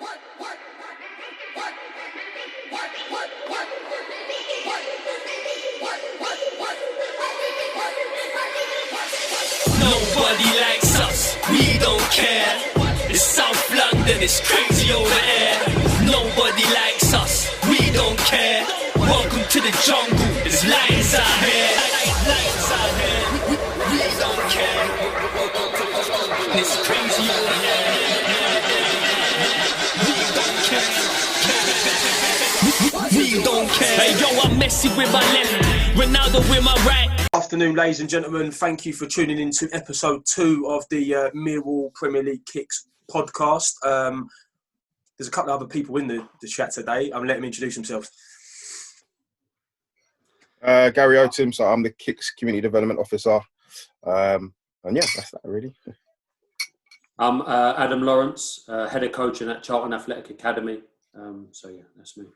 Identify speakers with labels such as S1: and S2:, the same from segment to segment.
S1: Nobody likes us, we don't care. It's South London, it's crazy over there. Nobody likes us, we don't care. Welcome to the jungle, there's lions out here. Lions out here, we don't care. It's crazy over here. We don't care. Hey yo, I'm Messi with my left, Ronaldo with my right.
S2: Afternoon, ladies and gentlemen. Thank you for tuning in to episode 2 of the Millwall Premier League Kicks podcast. There's a couple of other people in the chat today. I'm going to let them introduce themselves.
S3: Gerry Otim, so I'm the Kicks Community Development Officer. And yeah, that's that really.
S4: I'm Adam Lawrence, head of coaching at Charlton Athletic Academy. So yeah, that's me.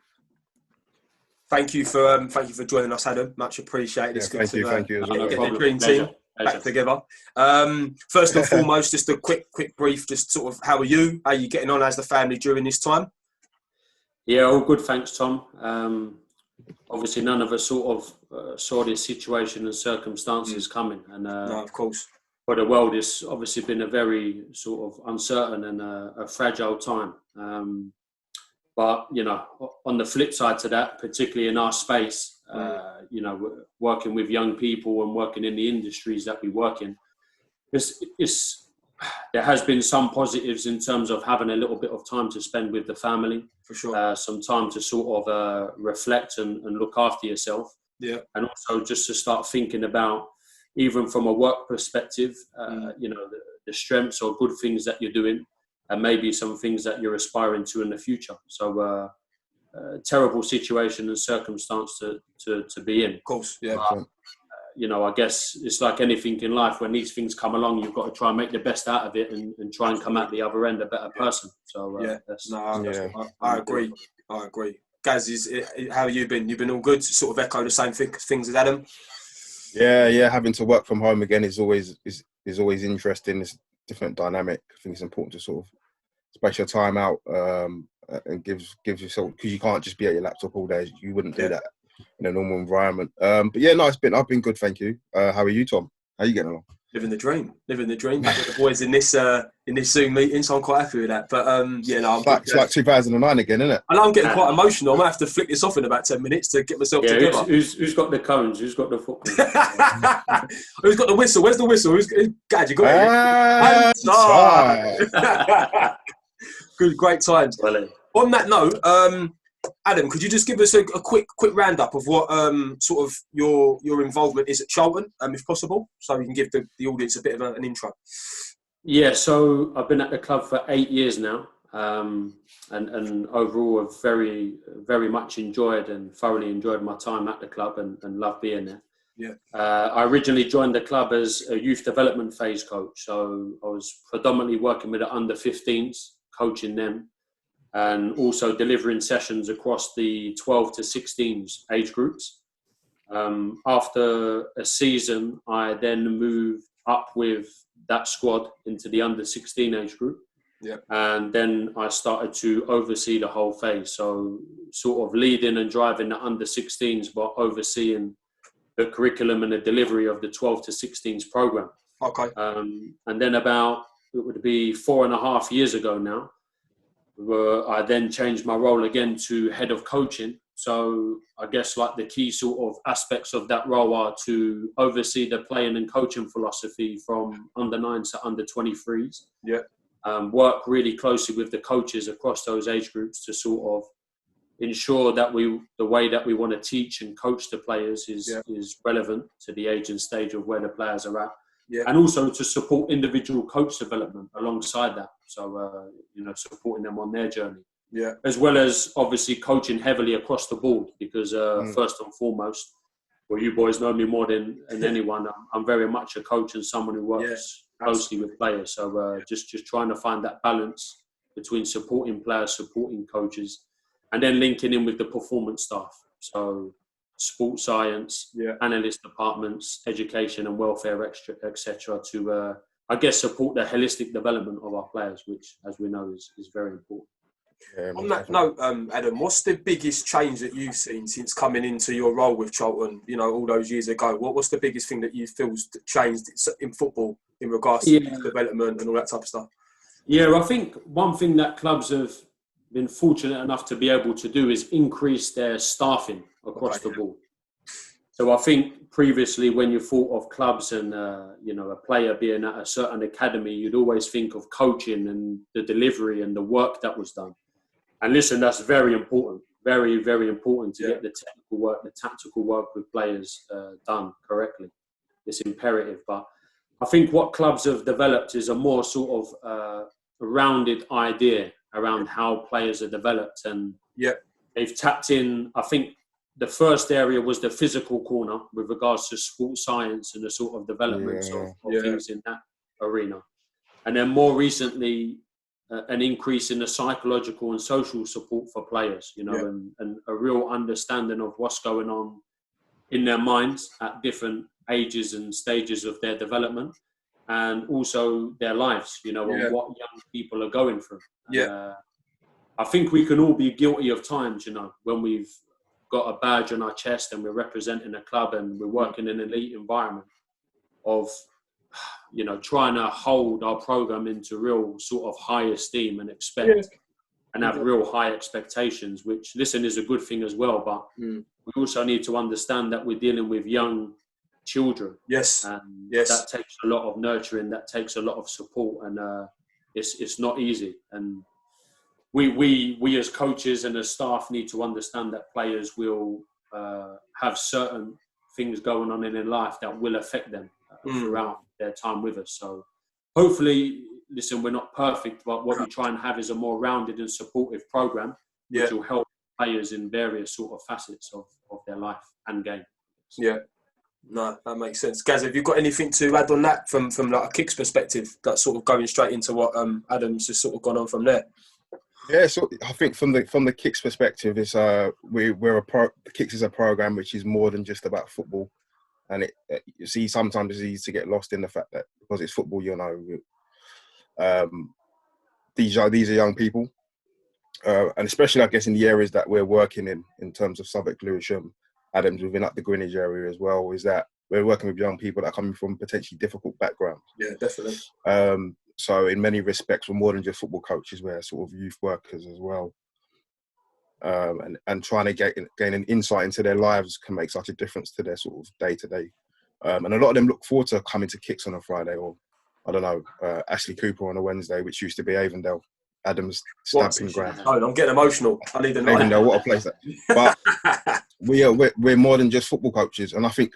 S2: Thank you for joining us, Adam. Much appreciated. It's good to
S3: thank you as well.
S2: get the dream team back together. First and foremost, just a quick brief, just sort of how are you? How are you getting on as the family during this time?
S4: Yeah, all good, thanks, Tom. Obviously, none of us sort of saw this situation and circumstances coming, and
S2: no, of course.
S4: But the world has obviously been a very sort of uncertain and a fragile time. But, you know, on the flip side to that, particularly in our space, you know, working with young people and working in the industries that we work in, there has been some positives in terms of having a little bit of time to spend with the family. For sure. Some time to sort of reflect and look after yourself. Yeah. And also just to start thinking about, even from a work perspective, you know, the strengths or good things that you're doing, and maybe some things that you're aspiring to in the future. So, terrible situation and circumstance to be in.
S2: Of course, yeah.
S4: You know, I guess it's like anything in life. When these things come along, you've got to try and make the best out of it and try and come out the other end a better person. So,
S2: I agree. Gaz, how have you been? You've been all good? Sort of echo the same things as Adam?
S3: Yeah. Having to work from home again is always interesting. It's different dynamic. I think it's important to sort of space your time out and gives yourself, because you can't just be at your laptop all day. You wouldn't do that in a normal environment. But yeah, no, I've been good, thank you. How are you, Tom? How are you getting along?
S2: Living the dream. Back with the boys in this Zoom meeting, so I'm quite happy with that. But yeah, no,
S3: it's like 2009 again, isn't it?
S2: I know I'm getting quite emotional. I'm gonna have to flick this off in about 10 minutes to get myself together.
S4: Who's got the cones? Who's got the football?
S2: Who's got the whistle? Where's the whistle? Gad, you got it? Good, great times.
S4: Well,
S2: on that note, Adam, could you just give us a quick roundup of what sort of your involvement is at Charlton, if possible, so you can give the audience a bit of an intro?
S4: Yeah, so I've been at the club for 8 years now, and overall I've very, very much thoroughly enjoyed my time at the club and love being there. Yeah. I originally joined the club as a youth development phase coach, so I was predominantly working with the under-15s, coaching them, and also delivering sessions across the 12 to 16s age groups. After a season, I then moved up with that squad into the under-16 age group. Yeah. And then I started to oversee the whole phase. So sort of leading and driving the under-16s, but overseeing the curriculum and the delivery of the 12 to 16s program.
S2: Okay.
S4: And then it would be 4.5 years ago now, I then changed my role again to head of coaching. So I guess like the key sort of aspects of that role are to oversee the playing and coaching philosophy from under-9s to under-23s. Yeah. Work really closely with the coaches across those age groups to sort of ensure that the way that we want to teach and coach the players is relevant to the age and stage of where the players are at. Yeah. And also to support individual coach development alongside that. So, you know, supporting them on their journey. Yeah. As well as obviously coaching heavily across the board because first and foremost, well, you boys know me more than anyone. I'm very much a coach and someone who works closely with players. So just trying to find that balance between supporting players, supporting coaches, and then linking in with the performance staff. So sports science, analyst departments, education and welfare, etc. to, I guess, support the holistic development of our players, which, as we know, is very important.
S3: Yeah,
S2: On that note, Adam, what's the biggest change that you've seen since coming into your role with Charlton, you know, all those years ago? What's the biggest thing that you feel's changed in football in regards to development and all that type of stuff?
S4: Yeah, I think one thing that clubs have been fortunate enough to be able to do is increase their staffing across the board. So I think previously when you thought of clubs and, you know, a player being at a certain academy, you'd always think of coaching and the delivery and the work that was done. And listen, that's very important, very, very important to get the technical work, the tactical work with players done correctly. It's imperative. But I think what clubs have developed is a more sort of rounded idea around how players are developed. And they've tapped in, I think the first area was the physical corner with regards to sports science and the sort of developments of things in that arena. And then more recently, an increase in the psychological and social support for players, you know, and a real understanding of what's going on in their minds at different ages and stages of their development, and also their lives, you know, and what young people are going through. I think we can all be guilty of times, you know, when we've got a badge on our chest and we're representing a club and we're working in an elite environment of, you know, trying to hold our program into real sort of high esteem and expect and have real high expectations, which, listen, is a good thing as well. But we also need to understand that we're dealing with young children. And that takes a lot of nurturing, that takes a lot of support, and it's not easy. And we as coaches and as staff need to understand that players will have certain things going on in their life that will affect them throughout their time with us. So hopefully, listen, we're not perfect, but what we try and have is a more rounded and supportive program, which will help players in various sort of facets of their life and game.
S2: No, that makes sense. Gaz, have you got anything to add on that from like a Kicks perspective, that sort of going straight into what Adam's just sort of gone on from there?
S3: Yeah, so I think from the Kicks perspective, is Kicks is a program which is more than just about football, and you see sometimes it's easy to get lost in the fact that because it's football, you know, these are young people, and especially I guess in the areas that we're working in terms of Southwark, Lewisham, Adams, within like the Greenwich area as well, is that we're working with young people that are coming from potentially difficult backgrounds. Yeah, definitely. So in many respects, we're more than just football coaches. We're sort of youth workers as well. And trying to gain an insight into their lives can make such a difference to their sort of day-to-day. And a lot of them look forward to coming to Kicks on a Friday, or, I don't know, Ashley Cooper on a Wednesday, which used to be Avondale. Adam's stamping ground.
S2: Oh, I'm getting emotional. I need a night.
S3: Avondale, what a place that. But we're more than just football coaches. And I think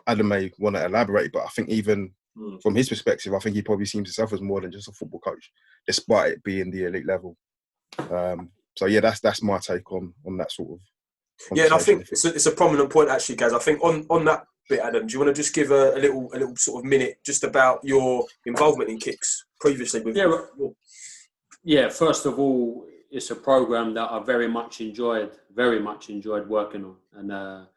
S3: Adam may want to elaborate, but I think even from his perspective, I think he probably sees himself as more than just a football coach, despite it being the elite level. So yeah, that's my take on that sort of.
S2: Yeah, and I think it's a prominent point actually, Gaz. I think on that bit, Adam, do you want to just give a little sort of minute just about your involvement in Kicks previously?
S4: Yeah, first of all, it's a program that I very much enjoyed working on, and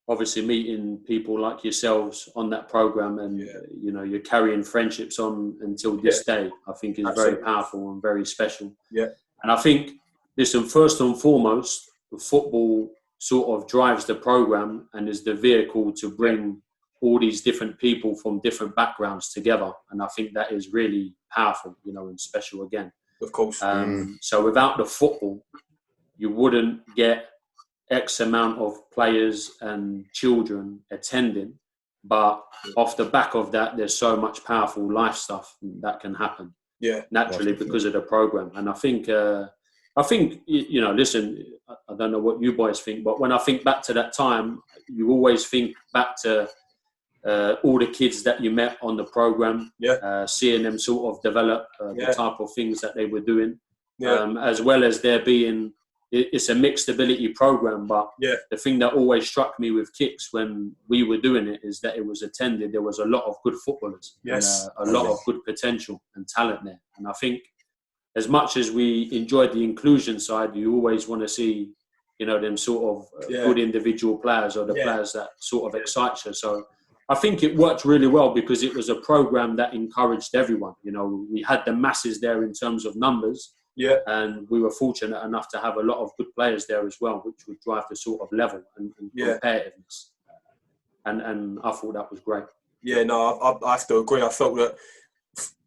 S4: obviously meeting people like yourselves on that program, and you know, you're carrying friendships on until this day, I think is very powerful and very special. Yeah, and I think, listen, first and foremost, football sort of drives the program and is the vehicle to bring all these different people from different backgrounds together, and I think that is really powerful, you know, and special again.
S2: Of course.
S4: So without the football, you wouldn't get X amount of players and children attending. But off the back of that, there's so much powerful life stuff that can happen. Yeah, naturally because of the program. And I think you know, listen, I don't know what you boys think, but when I think back to that time, you always think back to all the kids that you met on the program, seeing them sort of develop the type of things that they were doing, as well as there being, it's a mixed ability program, but the thing that always struck me with Kicks when we were doing it is that it was attended, there was a lot of good footballers, and a lot of good potential and talent there. And I think as much as we enjoyed the inclusion side, you always want to see, you know, them sort of good individual players, or the players that sort of excite you. So I think it worked really well because it was a program that encouraged everyone. You know, we had the masses there in terms of numbers,
S2: Yeah.
S4: And we were fortunate enough to have a lot of good players there as well, which would drive the sort of level and competitiveness. And I thought that was great.
S2: Yeah, no, I have to agree. I felt that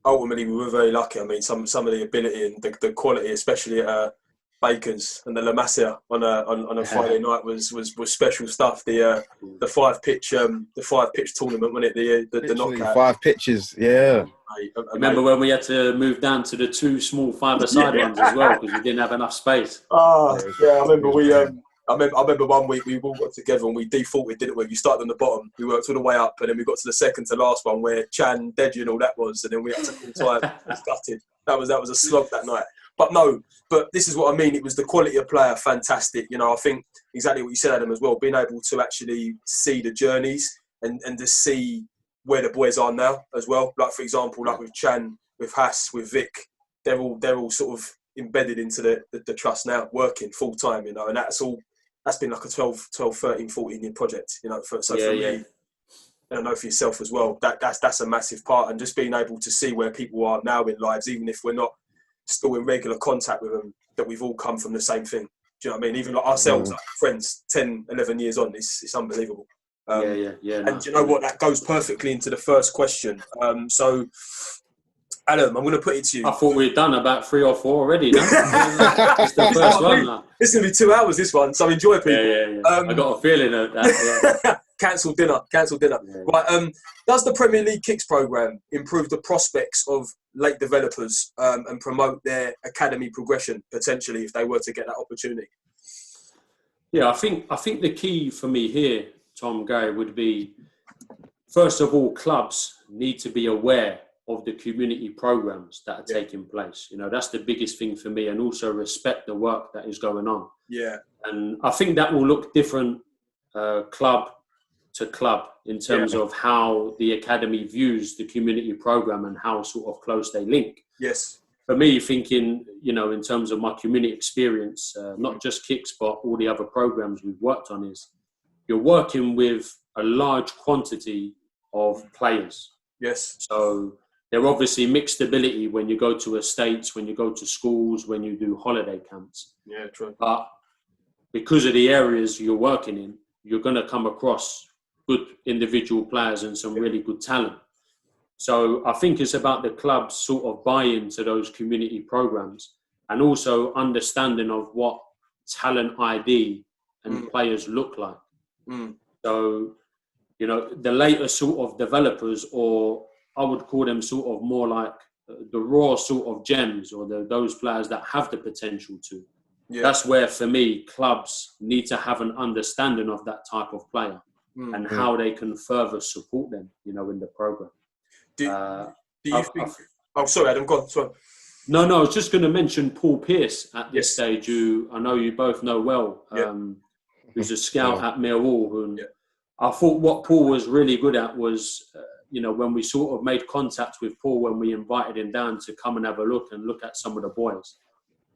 S2: ultimately we were very lucky. I mean, some of the ability and the quality, especially at Bacon's and the La Masia on a Friday night was special stuff. The 5-pitch tournament, wasn't it? The knockout.
S3: 5 pitches, yeah.
S4: Remember when we had to move down to the 2 small 5-a-side ones as well because we didn't have enough space.
S2: Oh, yeah, I remember I remember one week we all got together and we defaulted, didn't we? We started on the bottom, we worked all the way up, and then we got to the second to last one where Chan, Deji and all that was, and then we had to full time. It was gutted. That was a slog that night. But this is what I mean. It was the quality of player, fantastic. You know, I think exactly what you said, Adam, as well. Being able to actually see the journeys and to see where the boys are now as well. Like for example, like with Chan, with Haas, with Vic, they're all sort of embedded into the trust now, working full time. You know, and that's been like a 12, 13, 14-year project. You know, for me. I don't know for yourself as well. That's a massive part, and just being able to see where people are now in lives, even if we're not still in regular contact with them, that we've all come from the same thing. Do you know what I mean? Even like ourselves, like friends, 10, 11 years on, it's unbelievable. And you know what? That goes perfectly into the first question. So, Adam, I'm going to put it to you.
S4: I thought we'd done about 3 or 4 already. No? It's the first one. Now.
S2: It's going to be 2 hours, this one, so enjoy, people.
S4: Yeah. I got a feeling of that. Yeah.
S2: Cancel dinner. Yeah. Right. Does the Premier League Kicks programme improve the prospects of late developers and promote their academy progression potentially if they were to get that opportunity?
S4: Yeah, I think the key for me here, Tom, Gerry, would be first of all, clubs need to be aware of the community programmes that are taking place. You know, that's the biggest thing for me, and also respect the work that is going on.
S2: Yeah.
S4: And I think that will look different club to club in terms of how the academy views the community program and how sort of close they link.
S2: Yes.
S4: For me, thinking, you know, in terms of my community experience, not just Kicks, but all the other programs we've worked on, is you're working with a large quantity of players.
S2: Yes.
S4: So they're obviously mixed ability when you go to estates, when you go to schools, when you do holiday camps.
S2: Yeah, true.
S4: But because of the areas you're working in, you're going to come across good individual players and some really good talent. So I think it's about the clubs sort of buying to those community programs and also understanding of what talent ID and players look like. So, you know, the later sort of developers, or I would call them sort of more like the raw sort of gems, or those players that have the potential to. Yeah. That's where, for me, clubs need to have an understanding of that type of player and how they can further support them, you know, in the program.
S2: Do you think... Oh, sorry, Adam, go on. Sorry.
S4: No, I was just going to mention Paul Pearce at this stage, who I know you both know well, who's a scout at Millwall. And I thought what Paul was really good at was, you know, when we sort of made contact with Paul, when we invited him down to come and have a look at some of the boys,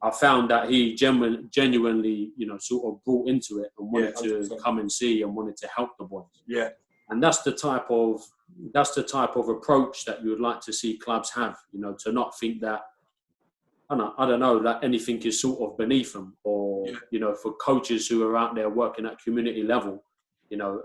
S4: I found that he genuinely, you know, sort of brought into it and wanted to come and see and wanted to help the boys.
S2: Yeah.
S4: And that's the type of approach that you would like to see clubs have, you know, to not think that, I don't know, that anything is sort of beneath them, or, you know, for coaches who are out there working at community level, you know,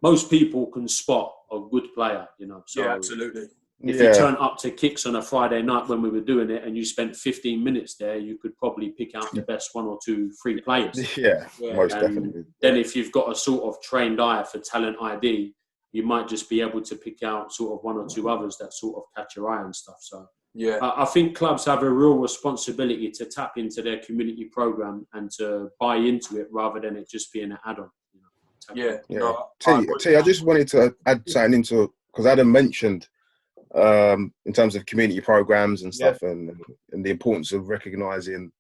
S4: most people can spot a good player, you know. So
S2: absolutely.
S4: If you turn up to Kicks on a Friday night when we were doing it and you spent 15 minutes there, you could probably pick out the best 1 or 2 free players.
S3: Yeah, most definitely.
S4: Then if you've got a sort of trained eye for talent ID, you might just be able to pick out sort of 1 or 2 others that sort of catch your eye and stuff. So I think clubs have a real responsibility to tap into their community program and to buy into it rather than it just being an add-on. You know,
S3: I just wanted to add something into, because Adam mentioned in terms of community programs and stuff, and the importance of recognising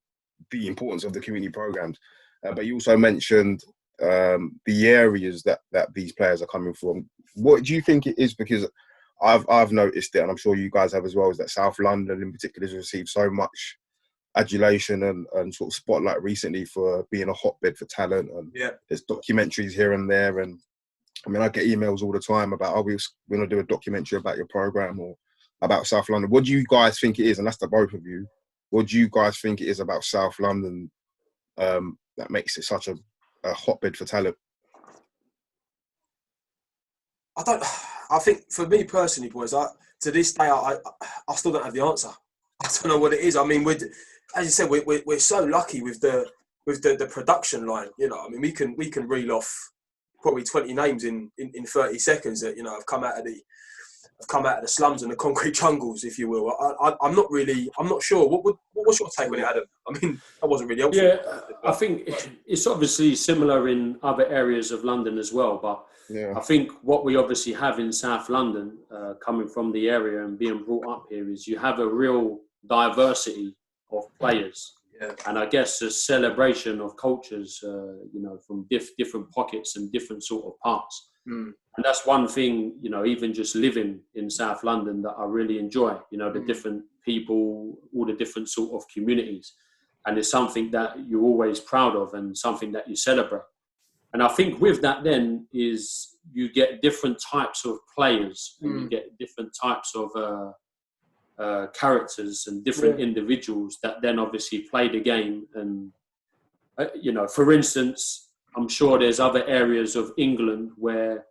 S3: the importance of the community programs. But you also mentioned the areas that these players are coming from. What do you think it is? Because I've noticed it, and I'm sure you guys have as well, is that South London in particular has received so much adulation and sort of spotlight recently for being a hotbed for talent. And there's documentaries here and there. And I mean, I get emails all the time about, we're going to do a documentary about your program or about South London. What do you guys think it is? And that's the both of you. what do you guys think it is about South London that makes it such a hotbed for talent?
S2: I think for me personally, boys, to this day, I still don't have the answer. I don't know what it is. I mean, as you said, we're so lucky with the production line. You know, I mean, we can reel off probably 20 names in 30 seconds that, you know, have come out of the slums and the concrete jungles, if you will. I'm not sure. What's your take on it, Adam? I mean, that wasn't really helpful.
S4: Yeah, I think it's obviously similar in other areas of London as well, but
S3: Yeah.
S4: I think what we obviously have in South London, coming from the area and being brought up here, is you have a real diversity of players.
S2: Yeah.
S4: And I guess a celebration of cultures, you know, from different pockets and different sort of parts.
S2: Mm.
S4: And that's one thing, you know, even just living in South London, that I really enjoy, you know, the different people, all the different sort of communities. And it's something that you're always proud of and something that you celebrate. And I think with that then is you get different types of players and you get different types of characters and different individuals that then obviously play the game. And, you know, for instance, I'm sure there's other areas of England where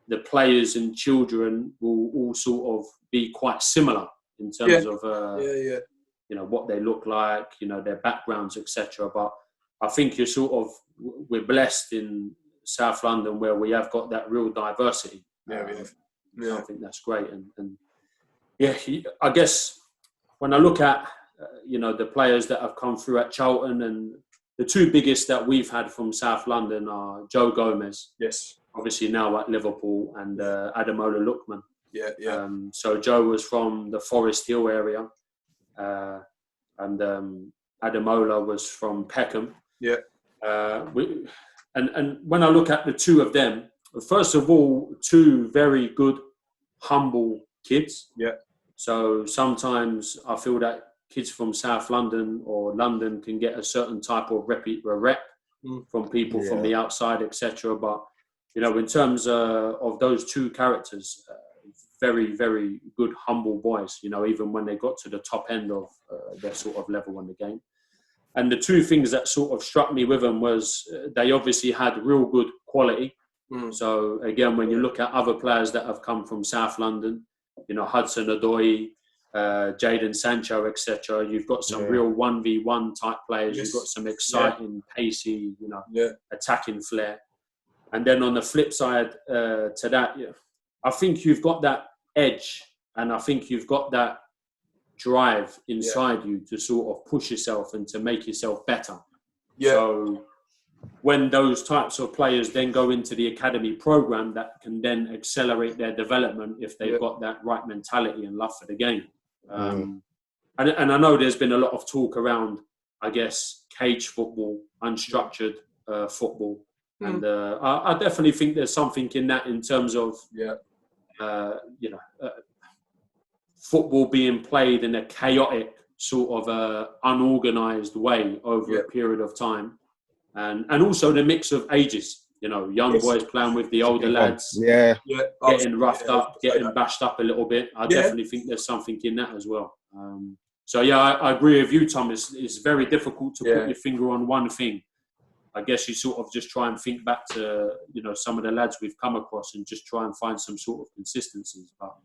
S4: the players and children will all sort of be quite similar in terms of, you know, what they look like, you know, their backgrounds, etc. But I think we're blessed in South London where we have got that real diversity.
S2: Yeah, we have.
S4: I think that's great. And yeah, I guess when I look at, you know, the players that have come through at Charlton, and the two biggest that we've had from South London are Joe Gomez.
S2: Yes.
S4: Obviously now at Liverpool, and Ademola Lookman.
S2: Yeah, yeah.
S4: So Joe was from the Forest Hill area, and Ademola was from Peckham.
S2: Yeah.
S4: And when I look at the two of them, first of all, two very good, humble kids.
S2: Yeah.
S4: So sometimes I feel that kids from South London or London can get a certain type of rep from people from the outside, etc. But, you know, in terms of those two characters, very, very good, humble boys, you know, even when they got to the top end of their sort of level in the game. And the two things that sort of struck me with them was they obviously had real good quality. So again, when you look at other players that have come from South London, you know, Hudson Odoi, Jadon Sancho, etc. You've got some real 1v1 type players. You've got some exciting, pacey, you know, attacking flair. And then on the flip side to that, I think you've got that edge, and I think you've got that drive inside you to sort of push yourself and to make yourself better. So when those types of players then go into the academy program, that can then accelerate their development if they've got that right mentality and love for the game. And I know there's been a lot of talk around, I guess, cage football, unstructured football. And I definitely think there's something in that in terms of, you know, football being played in a chaotic sort of unorganised way over a period of time. And also the mix of ages, you know, young boys playing with the older lads, getting roughed up, getting bashed up a little bit. I definitely think there's something in that as well. So, I agree with you, Tom. It's very difficult to put your finger on one thing. I guess you sort of just try and think back to, you know, some of the lads we've come across and just try and find some sort of consistencies. But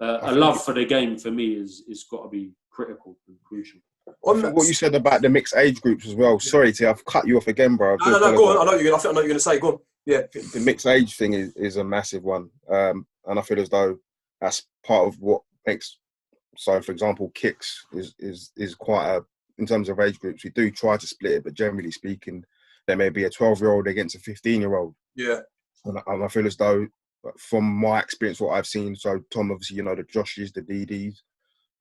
S4: a love for the game for me is got to be critical and crucial.
S3: What you said about the mixed age groups as well. Sorry, T, I've cut you off again, bro.
S2: No, go on. I know you're going to say. Go on. Yeah.
S3: The mixed age thing is a massive one, and I feel as though that's part of what makes. So, for example, kicks is quite a, in terms of age groups, we do try to split it, but generally speaking, there may be a 12-year-old against a 15-year-old.
S2: Yeah.
S3: And I feel as though, from my experience, what I've seen, so Tom, obviously, you know, the Joshes, the DDs,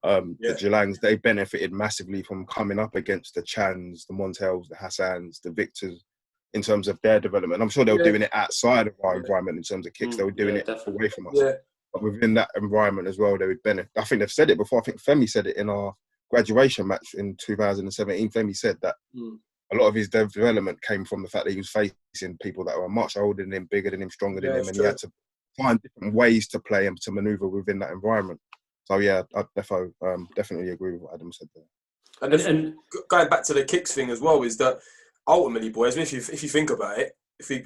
S3: the Jalangs, they benefited massively from coming up against the Chans, the Montels, the Hassans, the Victors, in terms of their development. I'm sure they were doing it outside of our environment in terms of kicks. They were doing it away from us. Yeah. But within that environment as well, they would benefit. I think they've said it before. I think Femi said it in our graduation match in 2017. Femi said that a lot of his development came from the fact that he was facing people that were much older than him, bigger than him, stronger than him, and he had to find different ways to play and to manoeuvre within that environment. So, I definitely agree with what Adam said there.
S2: And going back to the kicks thing as well, is that ultimately, boys, if you think about it, if we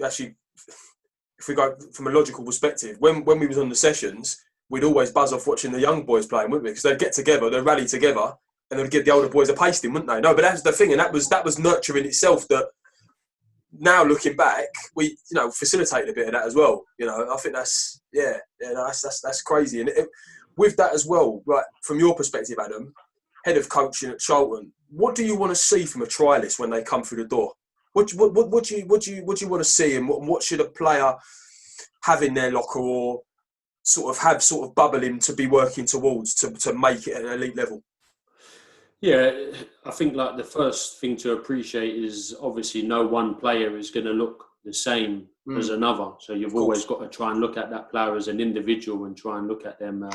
S2: go from a logical perspective, when we was on the sessions, we'd always buzz off watching the young boys playing, wouldn't we? Because they'd get together, they'd rally together, and they'd give the older boys a pasting, wouldn't they? No, but that's the thing, and that was nurturing itself. That now looking back, we facilitated a bit of that as well. I think that's crazy. And with that as well, right, from your perspective, Adam, head of coaching at Charlton, what do you want to see from a trialist when they come through the door? What do you want to see, and what should a player have in their locker, or sort of bubble him to be working towards to make it at an elite level?
S4: Yeah, I think like the first thing to appreciate is obviously no one player is going to look the same as another. So you've always got to try and look at that player as an individual and try and look at them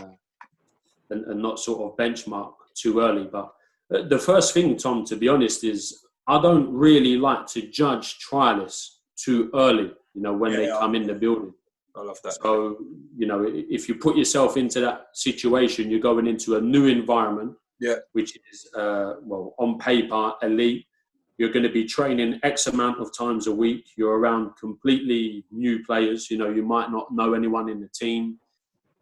S4: and not sort of benchmark too early. But the first thing, Tom, to be honest, is I don't really like to judge trialists too early, when they come in the building.
S2: I love that.
S4: So, if you put yourself into that situation, you're going into a new environment, which is, on paper, elite. You're going to be training X amount of times a week. You're around completely new players. You might not know anyone in the team.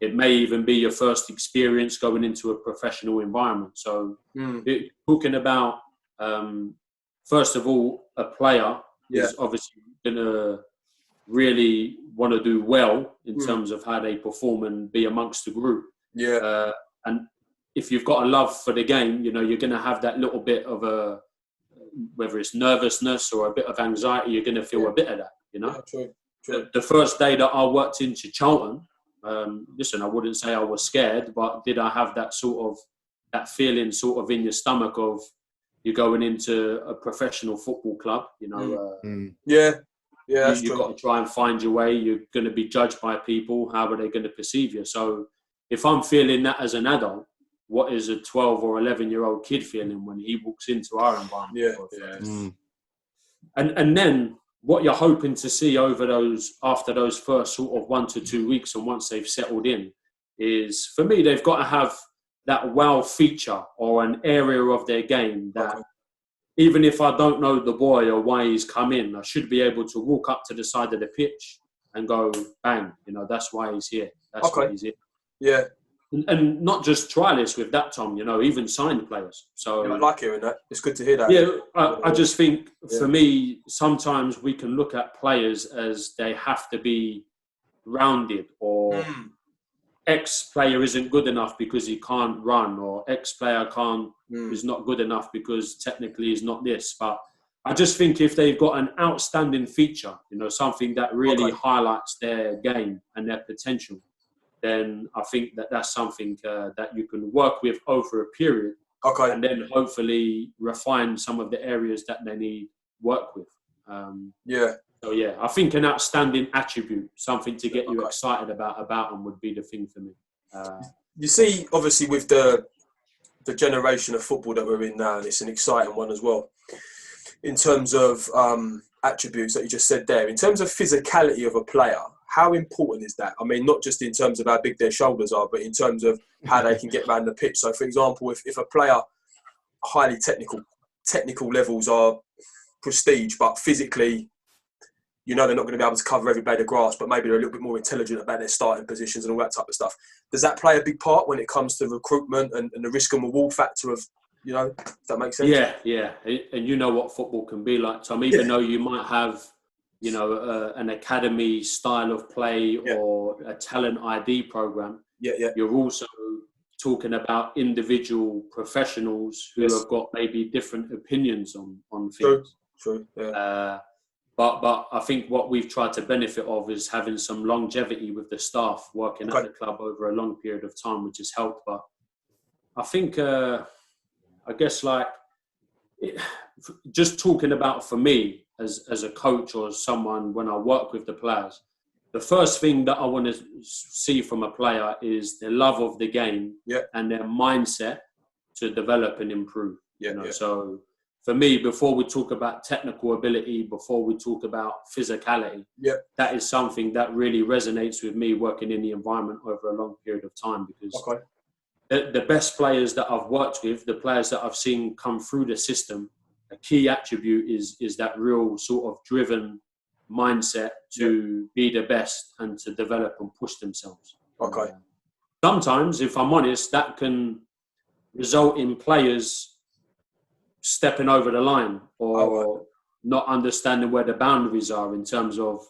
S4: It may even be your first experience going into a professional environment. So, talking about, first of all, a player is obviously going to really want to do well in terms of how they perform and be amongst the group. And if you've got a love for the game, you're going to have that little bit of whether it's nervousness or a bit of anxiety, you're going to feel a bit of that, True. The first day that I worked into Charlton, I wouldn't say I was scared, but did I have that that feeling sort of in your stomach of you're going into a professional football club, you've got to try and find your way. You're going to be judged by people. How are they going to perceive you? So if I'm feeling that as an adult, what is a 12 or 11-year-old kid feeling when he walks into our environment? And then what you're hoping to see after those first sort of 1 to 2 weeks, and once they've settled in, is, for me, they've got to have that wow feature or an area of their game that even if I don't know the boy or why he's come in, I should be able to walk up to the side of the pitch and go, bang, that's why he's here. That's why he's here.
S2: Yeah.
S4: And not just trialists with that, Tom, even signed players. So
S2: I like hearing that. It's good to hear that.
S4: Yeah, I just think, for me, sometimes we can look at players as they have to be rounded, or X player isn't good enough because he can't run, or X player is not good enough because technically he's not this. But I just think if they've got an outstanding feature, something that really highlights their game and their potential, then I think that's something that you can work with over a period, and then hopefully refine some of the areas that they need work with. So I think an outstanding attribute, something to get you excited about them, would be the thing for me.
S2: You see, obviously, with the generation of football that we're in now, and it's an exciting one as well, in terms of attributes that you just said there, in terms of physicality of a player, how important is that? I mean, not just in terms of how big their shoulders are, but in terms of how they can get around the pitch. So, for example, if a player, highly technical levels are prestige, but physically, they're not going to be able to cover every blade of grass, but maybe they're a little bit more intelligent about their starting positions and all that type of stuff. Does that play a big part when it comes to recruitment and the risk and reward factor of, does that make sense?
S4: Yeah. And you know what football can be like, Tom, even though you might have, an academy style of play or a talent ID program. You're also talking about individual professionals who have got maybe different opinions on things.
S2: True.
S4: But I think what we've tried to benefit of is having some longevity with the staff working at the club over a long period of time, which has helped. But I think, just talking about, for me, as a coach or as someone, when I work with the players, the first thing that I want to see from a player is their love of the game and their mindset to develop and improve. So for me, before we talk about technical ability, before we talk about physicality, that is something that really resonates with me working in the environment over a long period of time, because the best players that I've worked with, the players that I've seen come through the system, a key attribute is that real sort of driven mindset to be the best and to develop and push themselves.
S2: Okay.
S4: Sometimes, if I'm honest, that can result in players stepping over the line or not understanding where the boundaries are in terms of,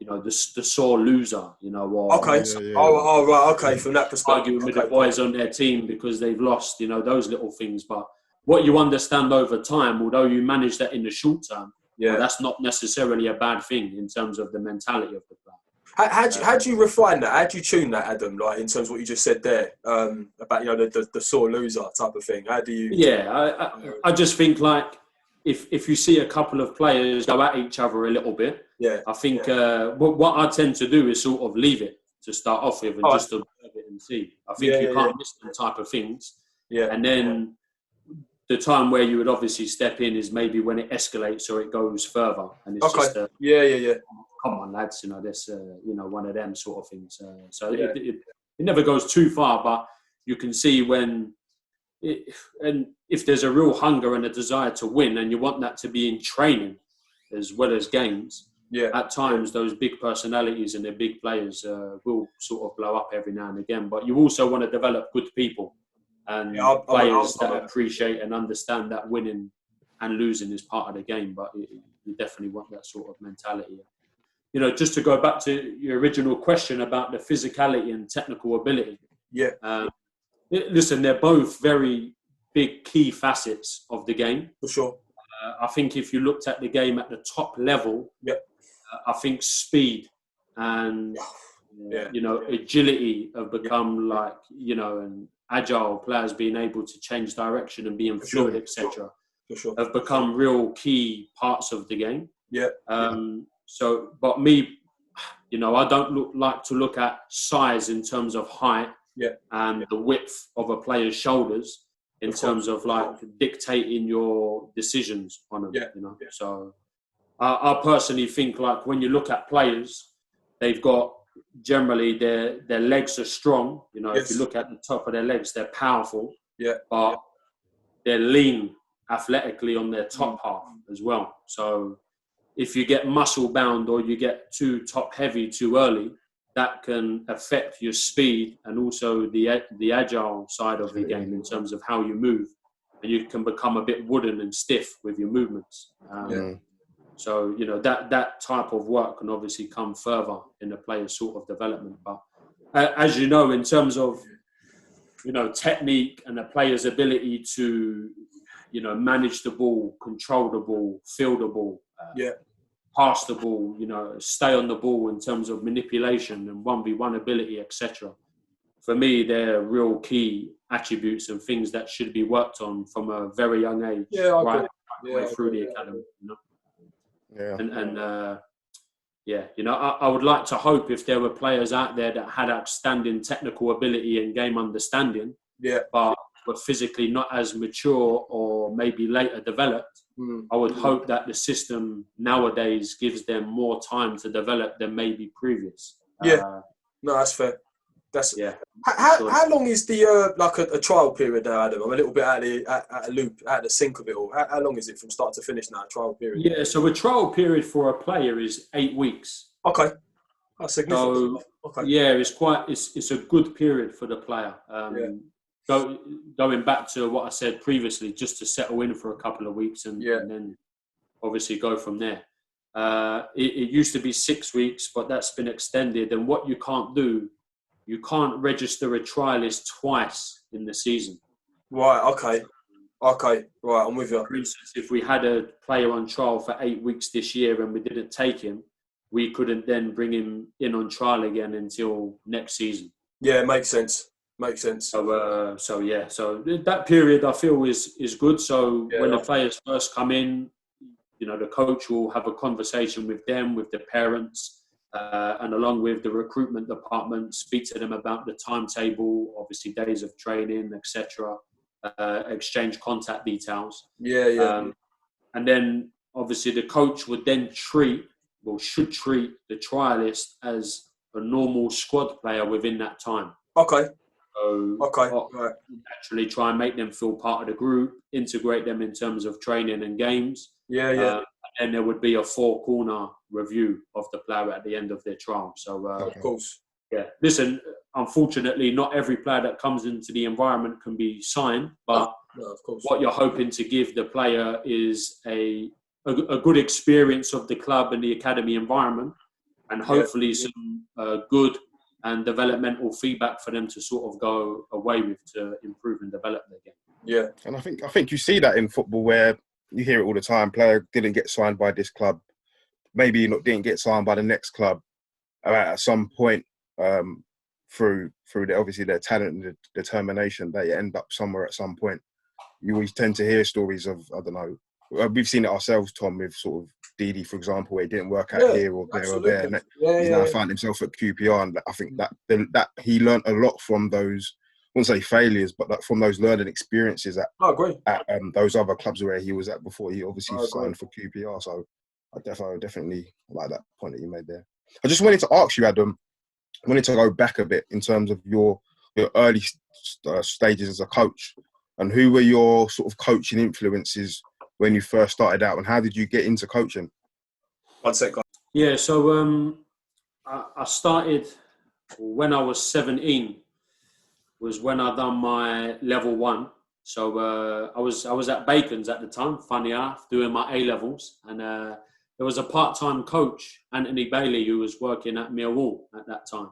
S4: the sore loser, or
S2: Okay. Right. Okay. From that perspective,
S4: arguing with the boys on their team because they've lost, those little things. But what you understand over time, although you manage that in the short term, that's not necessarily a bad thing in terms of the mentality of the player.
S2: How do you refine that? How do you tune that, Adam? Like in terms of what you just said there about the sore loser type of thing. How do you?
S4: Yeah, I just think like if you see a couple of players go at each other a little bit, I think what I tend to do is sort of leave it to start off with and just observe it and see. I think you can't miss them type of things. Yeah, and then the time where you would obviously step in is maybe when it escalates or it goes further, and it's just come on, lads, this one of them sort of things. It never goes too far, but you can see when. And if there's a real hunger and a desire to win, and you want that to be in training as well as games, at times those big personalities and the big players will sort of blow up every now and again. But you also want to develop good people and players that appreciate and understand that winning and losing is part of the game. But you definitely want that sort of mentality. Just to go back to your original question about the physicality and technical ability. Listen, they're both very big key facets of the game.
S2: For sure.
S4: I think if you looked at the game at the top level, I think speed and, agility have become and agile players being able to change direction and being fluid, etc. have become real key parts of the game. But me, I don't like to look at size in terms of height. And the width of a player's shoulders in terms of dictating your decisions on them. So I personally think when you look at players, they've got generally their legs are strong. If you look at the top of their legs, they're powerful. But they're lean athletically on their top half as well. So if you get muscle bound or you get too top heavy too early, that can affect your speed and also the agile side of the game in terms of how you move, and you can become a bit wooden and stiff with your movements. So that type of work can obviously come further in the player's sort of development. But as you know, in terms of technique and the player's ability to manage the ball, control the ball, feel the ball. Pass the ball, stay on the ball in terms of manipulation and 1v1 ability, etc. For me, they're real key attributes and things that should be worked on from a very young age, right way through the academy. I would like to hope if there were players out there that had outstanding technical ability and game understanding, but were physically not as mature or maybe later developed, I would hope that the system nowadays gives them more time to develop than maybe previous.
S2: No, that's fair. How long is the a trial period there, Adam? I'm a little bit out of the sync of it all. How long is it from start to finish now? Trial period.
S4: Yeah, so a trial period for a player is 8 weeks.
S2: Okay, that's significant.
S4: So, it's a good period for the player. Going back to what I said previously, just to settle in for a couple of weeks and then obviously go from there. It used to be 6 weeks, but that's been extended. And what you can't do, you can't register a trialist twice in the season.
S2: Right, okay, right, I'm with you.
S4: For instance, if we had a player on trial for 8 weeks this year and we didn't take him, we couldn't then bring him in on trial again until next season.
S2: Yeah, makes sense. So
S4: that period I feel is good. So when the players first come in, the coach will have a conversation with them, with the parents, and along with the recruitment department, speak to them about the timetable, obviously days of training, etc. Exchange contact details. And then obviously the coach would then should treat the trialist as a normal squad player within that time.
S2: Okay.
S4: So
S2: right.
S4: naturally try and make them feel part of the group, integrate them in terms of training and games. And there would be a 4-corner review of the player at the end of their trial. So,
S2: of course.
S4: Yeah. Listen, unfortunately, not every player that comes into the environment can be signed, but
S2: of course.
S4: What you're hoping to give the player is a good experience of the club and the academy environment, and hopefully some good and developmental feedback for them to sort of go away with to improve and develop their game.
S2: Yeah.
S3: And I think you see that in football where you hear it all the time. Player didn't get signed by this club, maybe didn't get signed by the next club at some point through obviously their talent and determination. They end up somewhere at some point. You always tend to hear stories of, I don't know, we've seen it ourselves, Tom, with sort of Didi, for example, where it didn't work out here or there or there. And he's now found himself at QPR, and I think that he learned a lot from those, I wouldn't say failures, but from those learning experiences at those other clubs where he was at before he obviously signed for QPR. So I definitely like that point that you made there. I just wanted to ask you, Adam, I wanted to go back a bit in terms of your early stages as a coach, and who were your sort of coaching influences when you first started out, and how did you get into coaching?
S2: 1 second.
S4: Yeah, so I started when I was 17. Was when I done my level 1. So I was at Bacon's at the time, funny enough, doing my A levels, and there was a part-time coach, Anthony Bailey, who was working at Millwall at that time,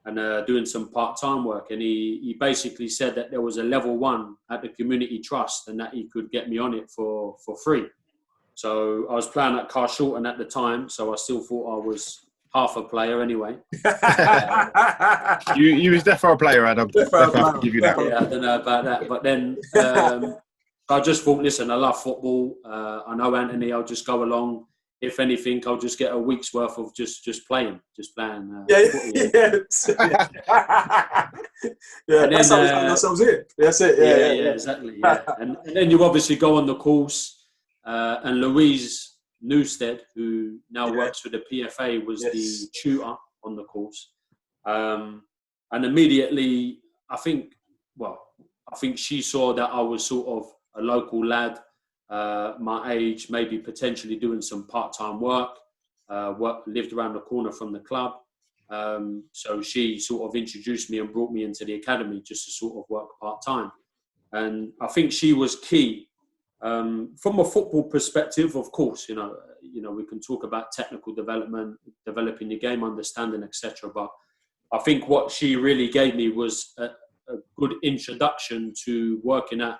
S4: and doing some part-time work. And he basically said that there was a level 1 at the Community Trust, and that he could get me on it for free. So I was playing at Charlton at the time, so I still thought I was half a player anyway.
S3: You was definitely a player, Adam. Definitely give you that.
S4: Yeah, I don't know about that. But then I just thought, listen, I love football. I know Anthony, I'll just go along. If anything, I'll just get a week's worth of just playing.
S2: That's it. That's it.
S4: Yeah, exactly. Yeah. And then you obviously go on the course, and Louise Newstead, who now works for the PFA, was the tutor on the course. And immediately, I think she saw that I was sort of a local lad, my age, maybe potentially doing some part-time work, lived around the corner from the club. So she sort of introduced me and brought me into the academy just to sort of work part-time. And I think she was key. From a football perspective, of course, you know, we can talk about technical development, developing your game understanding, etc. But I think what she really gave me was a good introduction to working at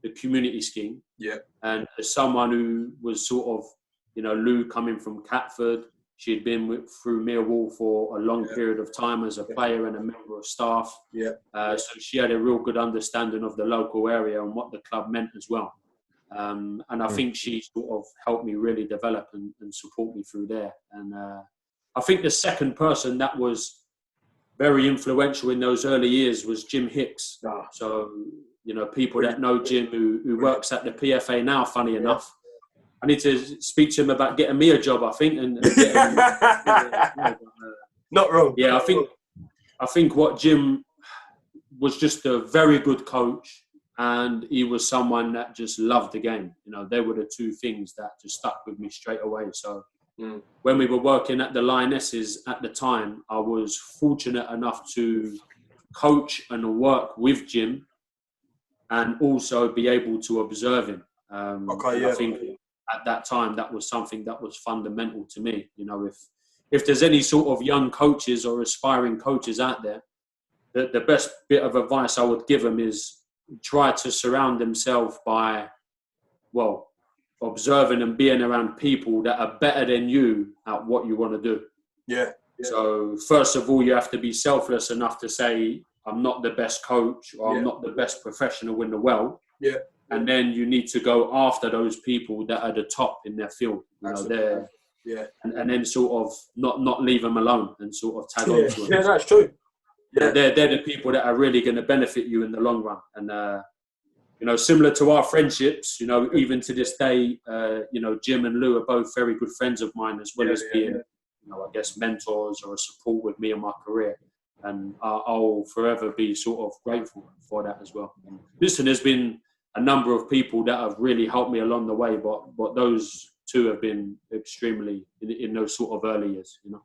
S4: the community scheme.
S2: Yeah. And
S4: as someone who was sort of, you know, Lou coming from Catford, she had been through Millwall for a long period of time as a player and a member of staff.
S2: Yeah.
S4: So she had a real good understanding of the local area and what the club meant as well. And I think she sort of helped me really develop and support me through there. And I think the second person that was very influential in those early years was Jim Hicks. So, you know, people that know Jim who works at the PFA now, funny enough. I need to speak to him about getting me a job, I think. And
S2: not wrong.
S4: Yeah, I think what Jim was just a very good coach. And he was someone that just loved the game. You know, they were the two things that just stuck with me straight away. So when we were working at the Lionesses at the time, I was fortunate enough to coach and work with Jim and also be able to observe him. I think at that time, that was something that was fundamental to me. You know, if there's any sort of young coaches or aspiring coaches out there, the best bit of advice I would give them is try to surround themselves by, observing and being around people that are better than you at what you want to do.
S2: Yeah.
S4: So first of all, you have to be selfless enough to say, I'm not the best coach or I'm not the best professional in the world.
S2: Yeah.
S4: And then you need to go after those people that are the top in their field. You know, and then sort of not leave them alone and sort of tag on to them.
S2: Yeah, that's true.
S4: Yeah. They're the people that are really going to benefit you in the long run. And, you know, similar to our friendships, you know, even to this day, you know, Jim and Lou are both very good friends of mine, as well as being, you know, I guess mentors or a support with me in my career. and I'll forever be sort of grateful for that as well. And listen, there's been a number of people that have really helped me along the way, but those two have been extremely in those sort of early years, you know.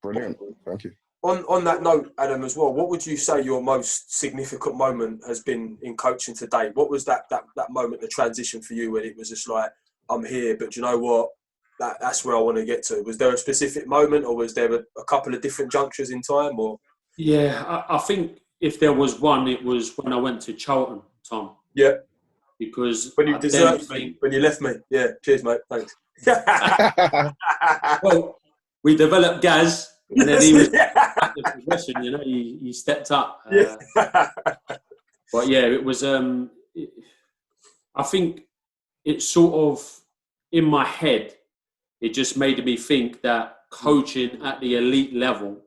S3: Brilliant, thank you.
S2: On that note, Adam, as well, what would you say your most significant moment has been in coaching today? What was that moment, the transition for you, when it was just like, I'm here, but you know what? That's where I want to get to. Was there a specific moment, or was there a couple of different junctures in time? Or
S4: yeah, I think if there was one, it was when I went to Charlton, Tom.
S2: Yeah.
S4: Because
S2: when you deserted me, when you left me. Yeah, cheers, mate. Thanks.
S4: Well, we developed Gaz, and then he was the progression. You know, he stepped up. But yeah, it was. I think it's sort of in my head. It just made me think that coaching at the elite level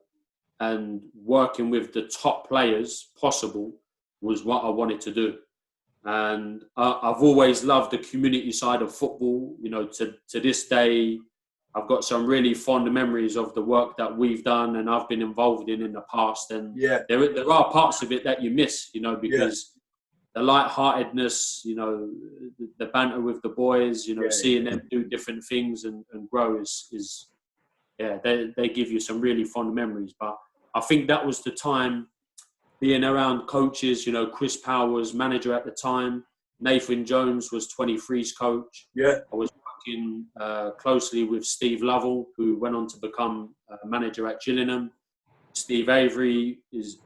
S4: and working with the top players possible was what I wanted to do. And I've always loved the community side of football. You know, to this day, I've got some really fond memories of the work that we've done and I've been involved in the past. And there are parts of it that you miss, you know, because the lightheartedness, you know, the banter with the boys, you know, seeing them do different things and grow is they give you some really fond memories. But I think that was the time, being around coaches, you know, Chris Powell was manager at the time. Nathan Jones was 23's coach. Yeah. I was working closely with Steve Lovell, who went on to become manager at Gillingham. Steve Avery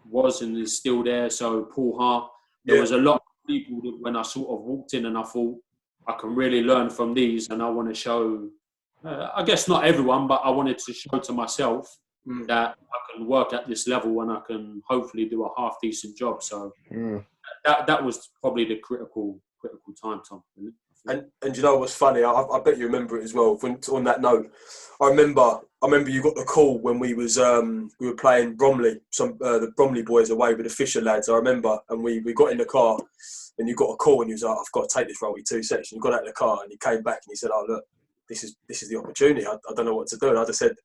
S4: was and is still there. So Paul Hart. There was a lot of people that when I sort of walked in and I thought, I can really learn from these, and I want to show, I guess not everyone, but I wanted to show to myself that I can work at this level and I can hopefully do a half decent job. So that was probably the critical time, Tom.
S2: And you know what's funny? I bet you remember it as well. On that note, I remember you got the call when we were playing Bromley, the Bromley boys away with the Fisher lads. I remember, and we got in the car, and you got a call, and you was like, "I've got to take this role in 2 seconds." You got out of the car, and he came back, and he said, "Oh look, this is the opportunity. I don't know what to do." And I just said,